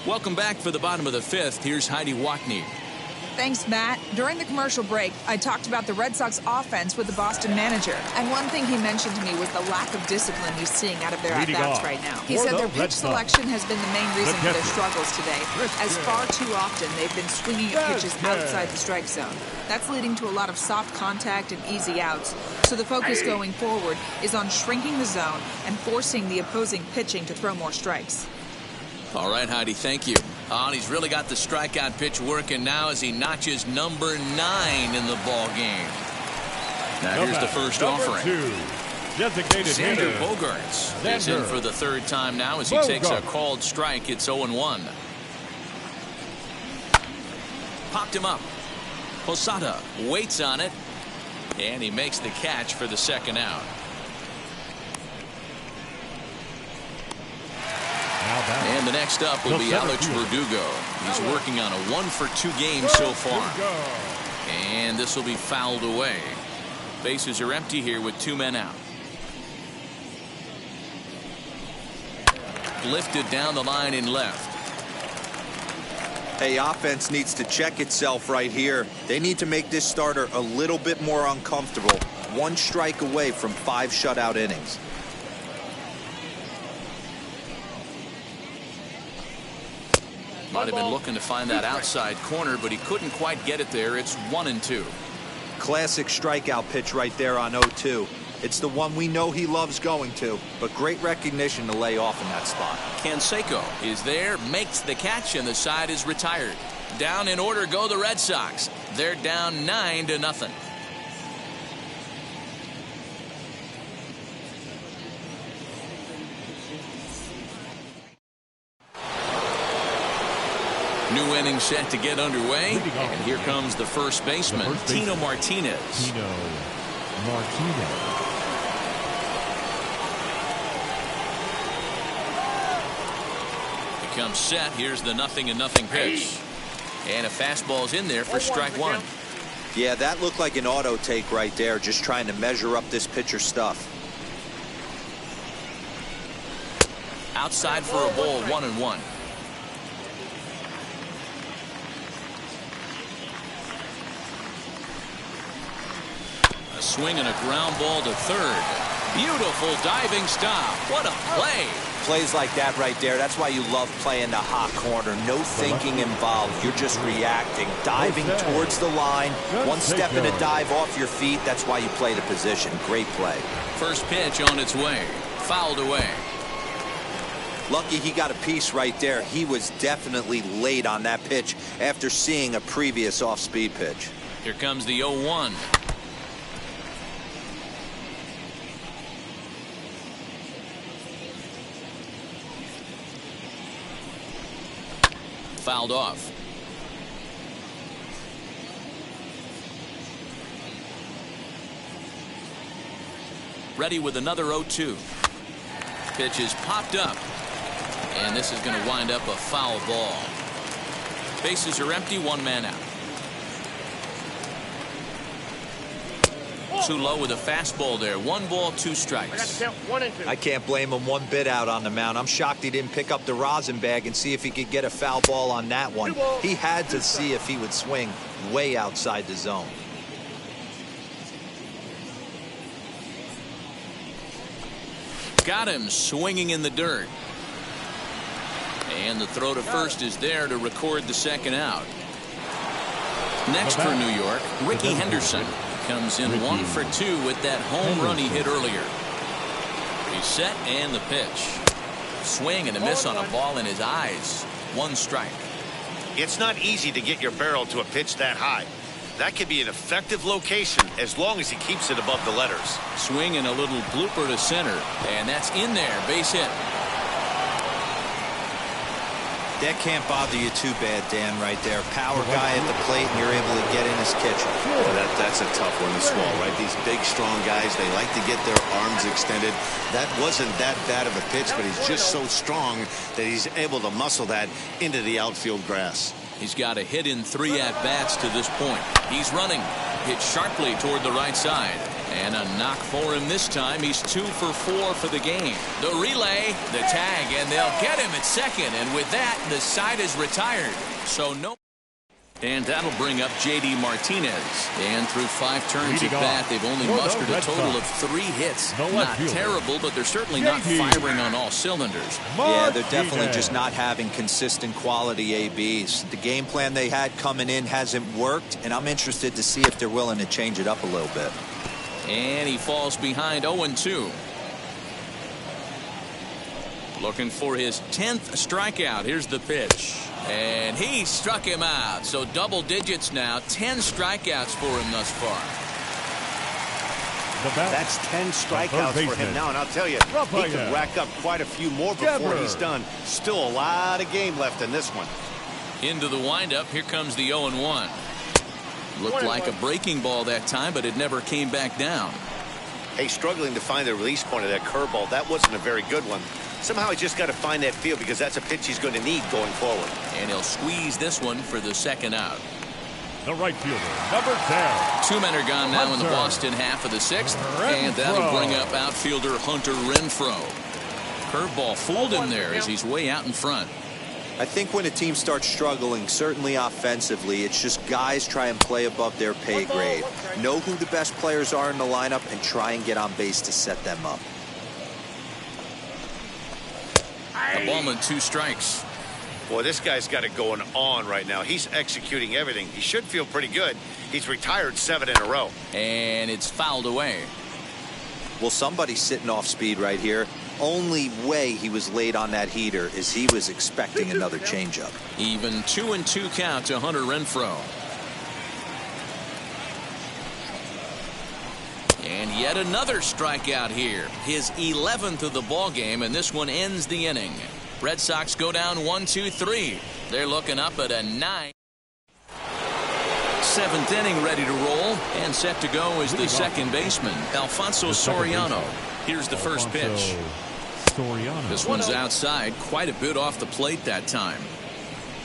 Welcome back for the bottom of the 5th. Here's Heidi Watney. Thanks, Matt. During the commercial break, I talked about the Red Sox offense with the Boston manager. And one thing he mentioned to me was the lack of discipline he's seeing out of their at-bats right now. He said their pitch selection has been the main reason for their struggles today, as far too often they've been swinging at pitches outside the strike zone. That's leading to a lot of soft contact and easy outs. So the focus going forward is on shrinking the zone and forcing the opposing pitching to throw more strikes. All right, Heidi, thank you. And he's really got the strikeout pitch working now as he notches number 9 in the ball game. Now here's the first offering. Xander Bogaerts is in for the 3rd time now as he takes a called strike. It's 0-1. Popped him up. Posada waits on it, and he makes the catch for the 2nd out. And the next up will be Alex Verdugo. He's working on a 1-for-2 game so far. And this will be fouled away. Bases are empty here with 2 men out. Lifted down the line in left. Hey, offense needs to check itself right here. They need to make this starter a little bit more uncomfortable. 1 strike away from 5 shutout innings. Might have been looking to find that outside corner, but he couldn't quite get it there. It's 1-2. Classic strikeout pitch right there on 0-2. It's the one we know he loves going to, but great recognition to lay off in that spot. Canseco is there, makes the catch, and the side is retired. Down in order go the Red Sox. They're down 9-0. New inning set to get underway, and here comes the first baseman, Tino Martinez. He comes set. Here's the 0-0 pitch, and a fastball's in there for strike 1. Yeah, that looked like an auto take right there, just trying to measure up this pitcher's stuff. Outside for a ball, 1-1. A swing and a ground ball to third. Beautiful diving stop. What a play. Plays like that right there, that's why you love playing the hot corner. No thinking involved. You're just reacting, diving towards the line. One step in a dive off your feet. That's why you play the position. Great play. First pitch on its way. Fouled away. Lucky he got a piece right there. He was definitely late on that pitch after seeing a previous off-speed pitch. Here comes the 0-1. Fouled off. Ready with another 0-2. Pitch is popped up. And this is going to wind up a foul ball. Bases are empty, one man out. Too low with a fastball there. 1 ball, 2 strikes. I can't blame him one bit out on the mound. I'm shocked he didn't pick up the rosin bag and see if he could get a foul ball on that one. He had to see if he would swing way outside the zone. Got him swinging in the dirt. And the throw to first is there to record the second out. Next for New York, Ricky Henderson. Comes in 1 for 2 with that home run he hit earlier. He's set and the pitch. Swing and a miss on a ball in his eyes. 1 strike. It's not easy to get your barrel to a pitch that high. That could be an effective location as long as he keeps it above the letters. Swing and a little blooper to center. And that's in there. Base hit. That can't bother you too bad, Dan, right there. Power guy at the plate, and you're able to get in his kitchen. Well, that's a tough one to swallow, right? These big, strong guys, they like to get their arms extended. That wasn't that bad of a pitch, but he's just so strong that he's able to muscle that into the outfield grass. He's got a hit in 3 at-bats to this point. He's running. Hit sharply toward the right side. And a knock for him this time. He's 2 for 4 for the game. The relay, the tag, and they'll get him at second. And with that, the side is retired. So no. And that'll bring up J.D. Martinez. And through 5 turns at bat, they've only mustered a total of 3 hits. Not terrible, but they're certainly not firing on all cylinders. Yeah, they're definitely just not having consistent quality ABs. The game plan they had coming in hasn't worked, and I'm interested to see if they're willing to change it up a little bit. And he falls behind 0-2. Looking for his 10th strikeout. Here's the pitch. And he struck him out. So double digits now. 10 strikeouts for him thus far. That's 10 strikeouts for him now. And I'll tell you, he could rack up quite a few more before he's done. Still a lot of game left in this one. Into the windup. Here comes the 0-1. Looked like a breaking ball that time, but it never came back down. Hey, struggling to find the release point of that curveball. That wasn't a very good one. Somehow he's just got to find that feel because that's a pitch he's going to need going forward. And he'll squeeze this one for the second out. The right fielder, number 10. 2 men are gone now in the Boston half of the 6th. And that'll bring up outfielder Hunter Renfroe. Curveball fooled him there as he's way out in front. I think when a team starts struggling, certainly offensively, it's just guys try and play above their pay grade. Know who the best players are in the lineup and try and get on base to set them up. A ball and 2 strikes. Boy, this guy's got it going on right now. He's executing everything. He should feel pretty good. He's retired 7 in a row. And it's fouled away. Well, somebody's sitting off speed right here. Only way he was late on that heater is he was expecting another changeup. Even 2-2 count to Hunter Renfroe. And yet another strikeout here. His 11th of the ball game, and this one ends the inning. Red Sox go down 1-2-3. They're looking up at a 9. 7th inning ready to roll, and set to go is the second baseman, Alfonso Soriano. Here's the first pitch. This one's outside, quite a bit off the plate that time.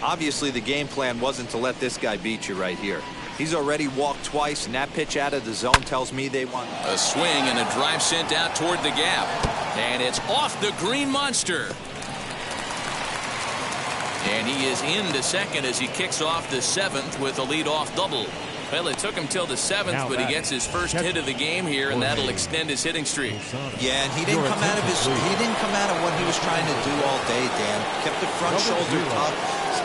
Obviously, the game plan wasn't to let this guy beat you right here. He's already walked twice, and that pitch out of the zone tells me they want. A swing and a drive sent out toward the gap. And it's off the green monster. And he is into second as he kicks off the 7th with a leadoff double. Well, it took him till the 7th, but he gets his first hit of the game here, and that'll extend his hitting streak. Yeah, and he didn't come out of what he was trying to do all day, Dan. Kept the front shoulder up,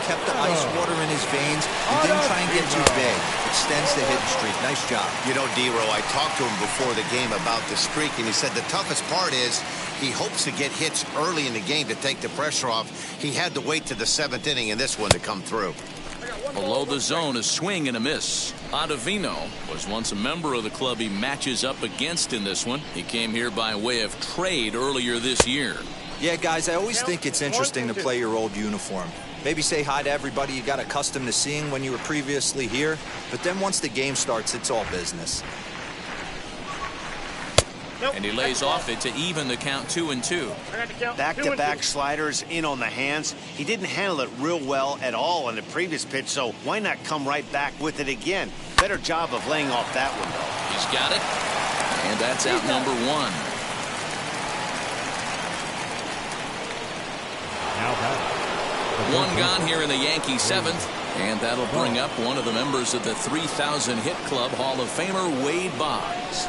kept the ice water in his veins, and didn't try and get too big. Extends the hitting streak. Nice job. You know, D-Row, I talked to him before the game about the streak, and he said the toughest part is he hopes to get hits early in the game to take the pressure off. He had to wait to the 7th inning in this one to come through. Below the zone, a swing and a miss. Ottavino was once a member of the club he matches up against in this one. He came here by way of trade earlier this year. Yeah, guys, I always think it's interesting to play your old uniform. Maybe say hi to everybody you got accustomed to seeing when you were previously here. But then once the game starts, it's all business. And he lays off it to even the count 2-2. Back-to-back sliders in on the hands. He didn't handle it real well at all on the previous pitch, so why not come right back with it again? Better job of laying off that one, though. He's got it. And that's out number 1. One gone here in the Yankee 7th. And that'll bring up one of the members of the 3,000 hit club, Hall of Famer Wade Boggs.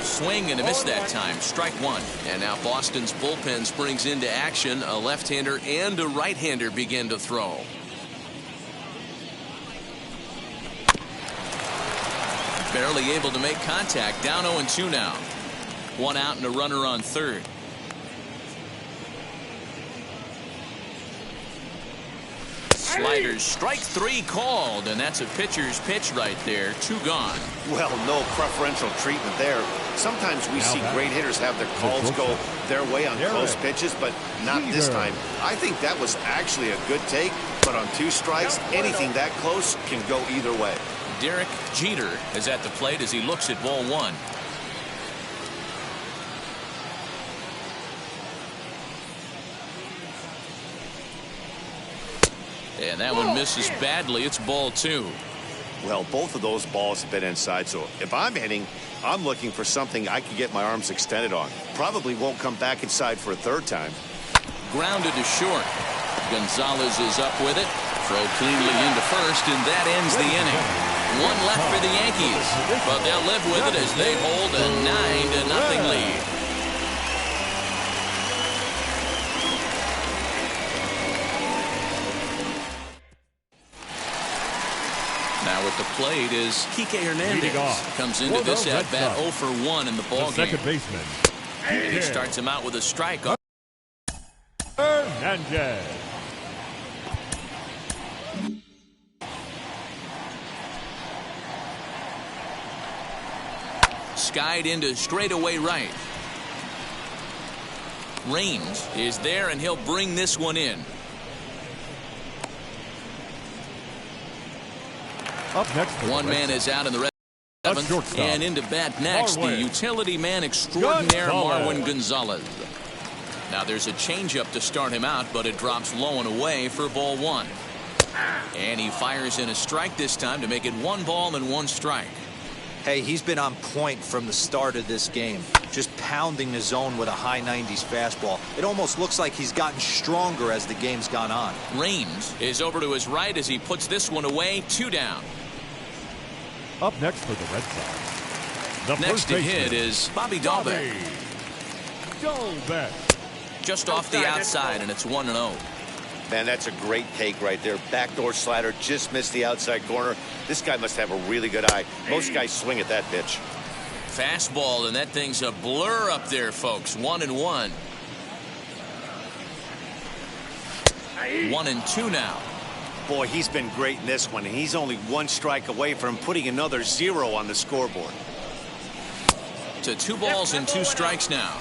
Swing and a miss that time. Strike 1. And now Boston's bullpen springs into action. A left-hander and a right-hander begin to throw. Barely able to make contact. Down 0-2 now. One out and a runner on third. Sliders, strike 3 called, and that's a pitcher's pitch right there. 2 gone. Well, no preferential treatment there. Sometimes we see great hitters have their calls go their way on close pitches, but not this time. I think that was actually a good take, but on 2 strikes, anything that close can go either way. Derek Jeter is at the plate as he looks at ball 1. And that one misses badly. It's ball 2. Well, both of those balls have been inside, so if I'm hitting, I'm looking for something I can get my arms extended on. Probably won't come back inside for a 3rd time. Grounded to short. Gonzalez is up with it. Throw cleanly into first, and that ends the inning. 1 left for the Yankees, but they'll live with it as they hold a 9-0 lead. Now at the plate is Kike Hernandez. Comes into this at bat 0 for 1 in the ball game. Second baseman. And he starts him out with a strike. Hernandez. Skied into straightaway right. Raines is there, and he'll bring this one in. Up next, one man is out in the 7th, and into bat next, the utility man extraordinaire, Marwin Gonzalez. Now there's a changeup to start him out, but it drops low and away for ball 1. And he fires in a strike this time to make it 1 ball and 1 strike. Hey, he's been on point from the start of this game, just pounding the zone with a high 90s fastball. It almost looks like he's gotten stronger as the game's gone on. Raines is over to his right as he puts this one away. 2 down. Up next for the Red Sox. The next to hit is Bobby Dalbec. Just off the outside, and it's 1-0. Man, that's a great take right there. Backdoor slider, just missed the outside corner. This guy must have a really good eye. Most guys swing at that pitch. Fastball, and that thing's a blur up there, folks. 1-1. 1-2 now. Boy, he's been great in this one, and he's only 1 strike away from putting another 0 on the scoreboard. To 2 balls and 2 strikes now.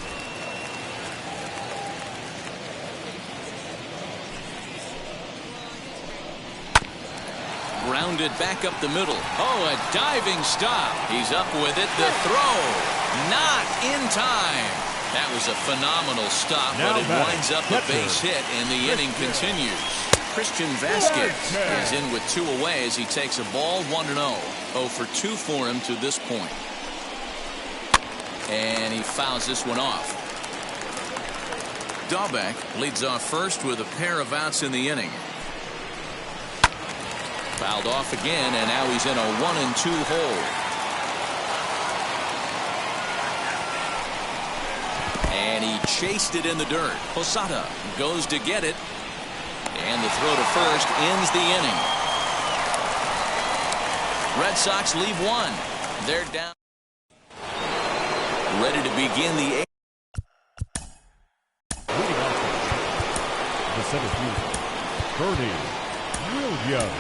Grounded back up the middle. Oh, a diving stop. He's up with it. The throw. Not in time. That was a phenomenal stop, but it winds up a base hit, and the inning continues. Christian Vasquez is in with 2 away as he takes a ball. 1-0. 0 for 2 for him to this point. And he fouls this one off. Dalbec leads off first with a pair of outs in the inning. Fouled off again, and now he's in a 1-2 hole. And he chased it in the dirt. Posada goes to get it. And the throw to first ends the inning. Red Sox leave one. They're down. Ready to begin the eighth. Leading off the center field, Bernie Williams.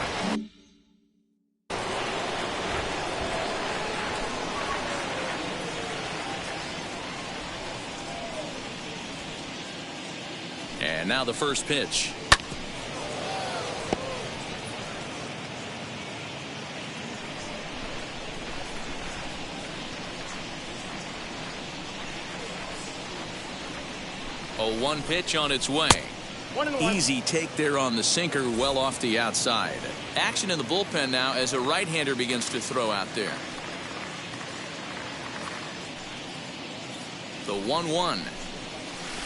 And now the first pitch. A 1 pitch on its way. Easy take there on the sinker, well off the outside. Action in the bullpen now as a right-hander begins to throw out there. The 1-1.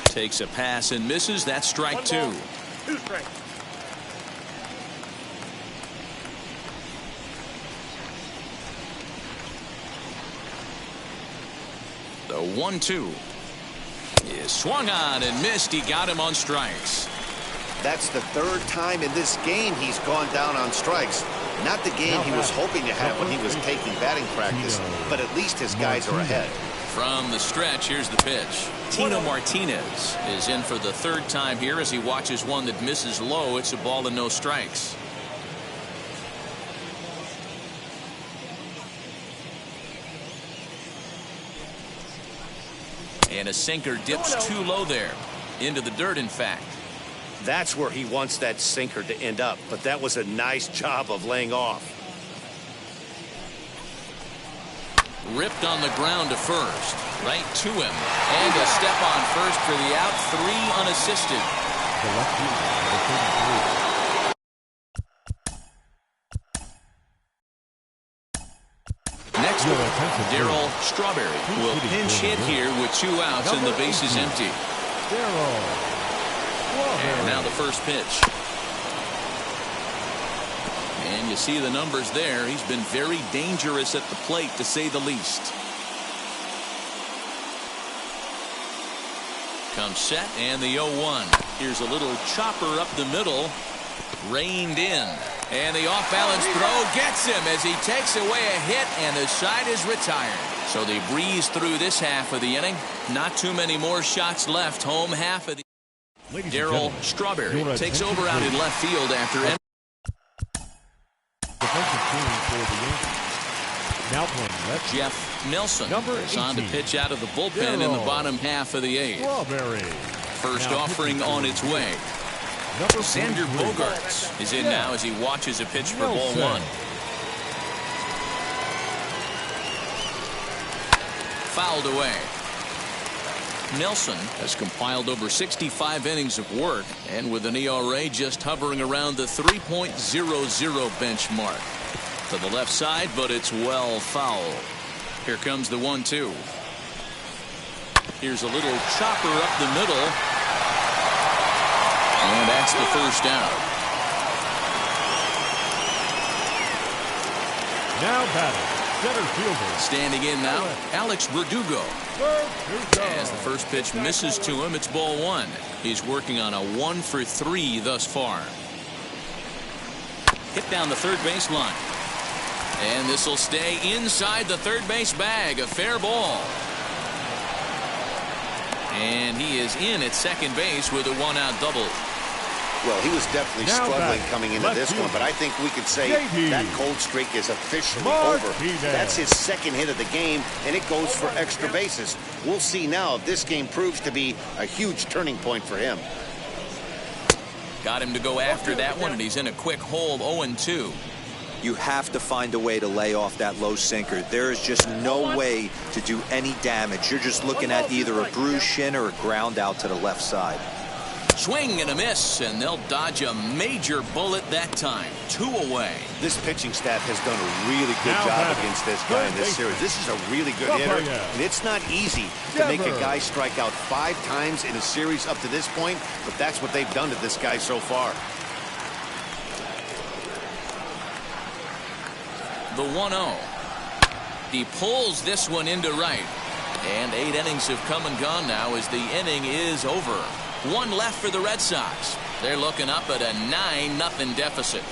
Takes a pass and misses. That's strike 2. 2 strikes. The 1-2 is swung on and missed. He got him on strikes. That's the 3rd time in this game he's gone down on strikes. Not the game he was hoping to have when he was taking batting practice, but at least his guys are ahead. From the stretch, here's the pitch. Tino Martinez is in for the 3rd time here as he watches one that misses low. It's a ball and no strikes. And a sinker dips too low there. Into the dirt, in fact. That's where he wants that sinker to end up, but that was a nice job of laying off. Ripped on the ground to first. Right to him. And a step on first for the out. 3 unassisted. The left fielder, number 33. Next up, Darryl Strawberry will pinch hit here with 2 outs and the base is empty. And now the first pitch. And you see the numbers there. He's been very dangerous at the plate, to say the least. Comes set and the 0-1. Here's a little chopper up the middle. Reined in. And the off-balance throw gets him as he takes away a hit, and the side is retired. So they breeze through this half of the inning. Not too many more shots left. Home half of the... Darryl Strawberry takes over out in left field after... Defensive team for the Yankees. Now playing left. Jeff Nelson is on to pitch out of the bullpen in the bottom half of the 8th. Strawberry. First offering on its way. Xander Bogaerts is in now as he watches a pitch for ball 1. Fouled away. Nelson has compiled over 65 innings of work, and with an ERA just hovering around the 3.00 benchmark. To the left side, but it's well foul. Here comes the 1-2. Here's a little chopper up the middle. And that's the first out. Now batting, center fielder. Standing in now, Alex Verdugo. As the first pitch misses to him, it's ball 1. He's working on a 1 for 3 thus far. Hit down the third base line. And this will stay inside the third base bag. A fair ball. And he is in at second base with a 1-out double. Well, he was definitely struggling coming into this one, but I think we could say that cold streak is officially over. That's his 2nd hit of the game, and it goes for extra bases. We'll see now if this game proves to be a huge turning point for him. Got him to go after that one, and he's in a quick hole, 0-2. You have to find a way to lay off that low sinker. There is just no way to do any damage. You're just looking at either a bruised shin or a ground out to the left side. Swing and a miss, and they'll dodge a major bullet that time. 2 away. This pitching staff has done a really good job against this guy in this series. This is a really good hitter, and it's not easy to make a guy strike out 5 times in a series up to this point, but that's what they've done to this guy so far. The 1-0. He pulls this one into right. And 8 innings have come and gone now as the inning is over. 1 left for the Red Sox. They're looking up at a 9-0 deficit.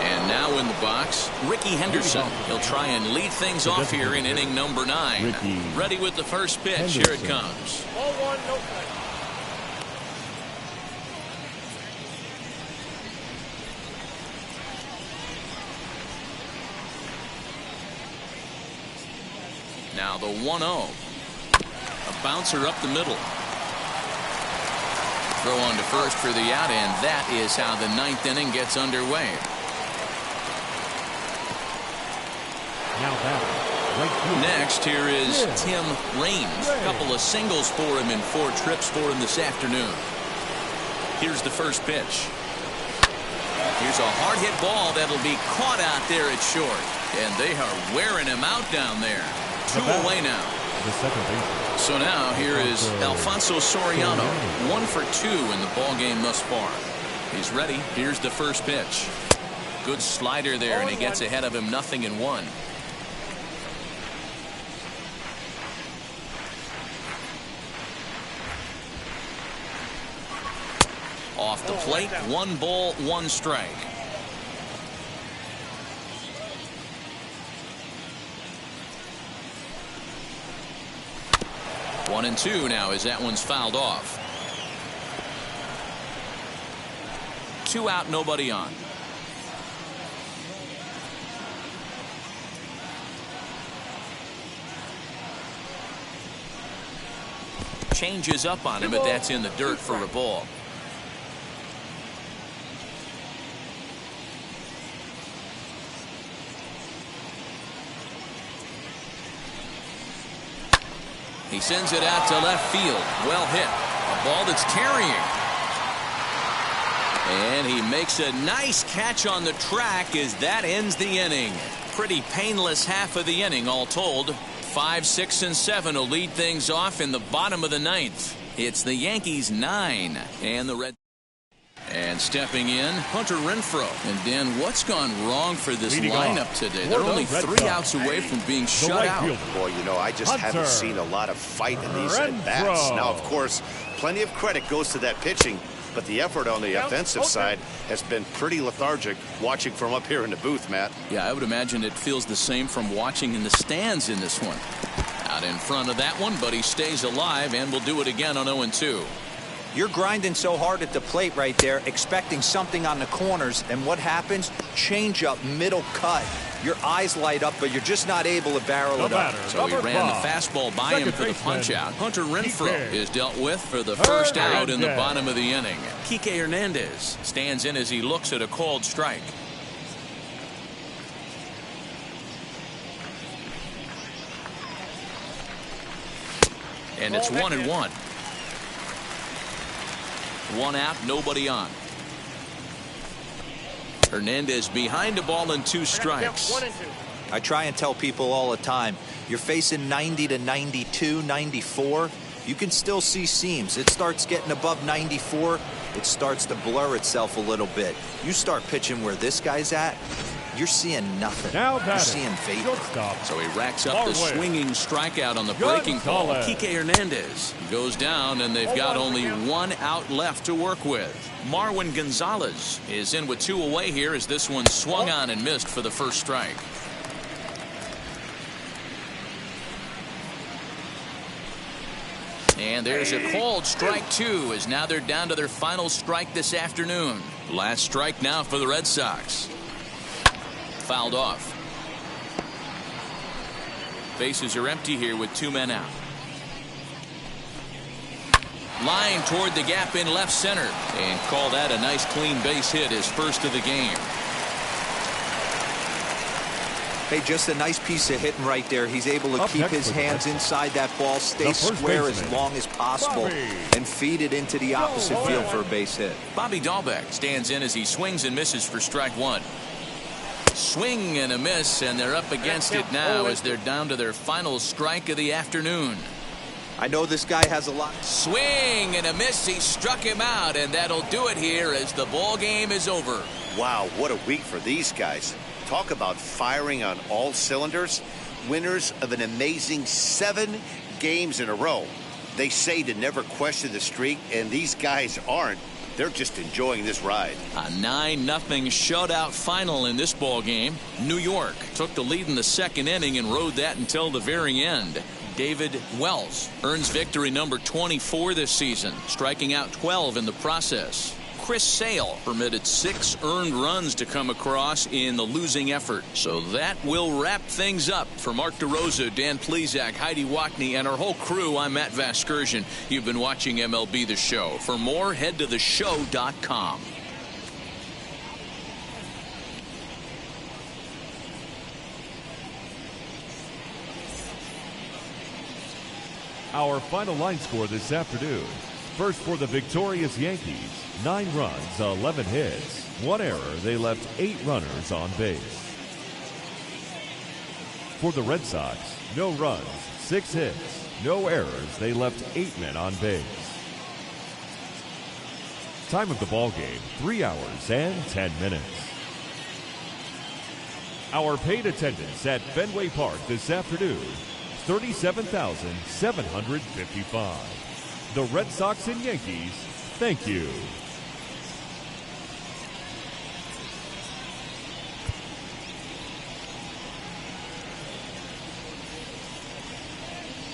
And now in the box, Ricky Henderson. He'll try and lead things off here in inning number 9. Ready with the first pitch. Here it comes. Ball 1, no play. Now the 1-0. A bouncer up the middle. Throw on to first for the out, and that is how the 9th inning gets underway. Now that. Next, here is Tim Raines. A couple of singles for him and 4 trips for him this afternoon. Here's the first pitch. Here's a hard hit ball that'll be caught out there at short. And they are wearing him out down there. 2 away now. The second baseman. So now here is Alfonso Soriano. 1 for 2 in the ball game thus far. He's ready. Here's the first pitch. Good slider there, and he gets ahead of him 0-1. Off the plate, 1 ball, 1 strike. One and 2 now as that one's fouled off. 2 out, nobody on. Changes up on him, but that's in the dirt for a ball. He sends it out to left field. Well hit. A ball that's carrying. And he makes a nice catch on the track as that ends the inning. Pretty painless half of the inning all told. 5, 6, and 7 will lead things off in the bottom of the 9th. It's the Yankees 9 and the Red. And stepping in, Hunter Renfroe. And Dan, what's gone wrong for this lineup today? They're only 3 outs away from being shut out. Boy, you know, I just haven't seen a lot of fight in these at-bats. Now, of course, plenty of credit goes to that pitching, but the effort on the offensive side has been pretty lethargic watching from up here in the booth, Matt. Yeah, I would imagine it feels the same from watching in the stands in this one. Out in front of that one, but he stays alive and will do it again on 0-2. You're grinding so hard at the plate right there, expecting something on the corners, and what happens? Change up, middle cut. Your eyes light up, but you're just not able to barrel it up. So he ran the fastball by him for the punch out. Hunter Renfroe is dealt with for the first out in the bottom of the inning. Kike Hernandez stands in as he looks at a called strike. And it's 1-1. 1 out, nobody on. Hernandez behind the ball and 2 strikes. I try and tell people all the time, you're facing 90 to 92, 94. You can still see seams. It starts getting above 94. It starts to blur itself a little bit. You start pitching where this guy's at, you're seeing nothing. You're seeing vapor. So he racks up the swinging strikeout on the breaking ball. Kike Hernandez goes down, and they've got only 1 out left to work with. Marwin Gonzalez is in with 2 away here as this one swung on and missed for the first strike. And there's a called strike 2 as now they're down to their final strike this afternoon. Last strike now for the Red Sox. Fouled off. Bases are empty here with 2 men out. Line toward the gap in left center, and call that a nice clean base hit, his first of the game. Hey, just a nice piece of hitting right there. He's able to keep his hands inside that ball, stay square as long as possible, and feed it into the opposite field for a base hit. Bobby Dahlbeck stands in as he swings and misses for strike 1. Swing and a miss, and they're up against it now as they're down to their final strike of the afternoon. I know this guy has a lot. Swing and a miss. He struck him out, and that'll do it here as the ball game is over. Wow, what a week for these guys. Talk about firing on all cylinders. Winners of an amazing 7 games in a row. They say to never question the streak, and these guys aren't. They're just enjoying this ride. A 9-0 shutout final in this ball game. New York took the lead in the second inning and rode that until the very end. David Wells earns victory number 24 this season, striking out 12 in the process. Chris Sale permitted 6 earned runs to come across in the losing effort. So that will wrap things up. For Mark DeRosa, Dan Plesac, Heidi Wackney, and our whole crew, I'm Matt Vasgersian. You've been watching MLB The Show. For more, head to theshow.com. Our final line score this afternoon. First for the victorious Yankees, 9 runs, 11 hits, 1 error. They left 8 runners on base. For the Red Sox, no runs, 6 hits, no errors. They left 8 men on base. Time of the ball game, 3 hours and 10 minutes. Our paid attendance at Fenway Park this afternoon, 37,755. The Red Sox and Yankees, thank you.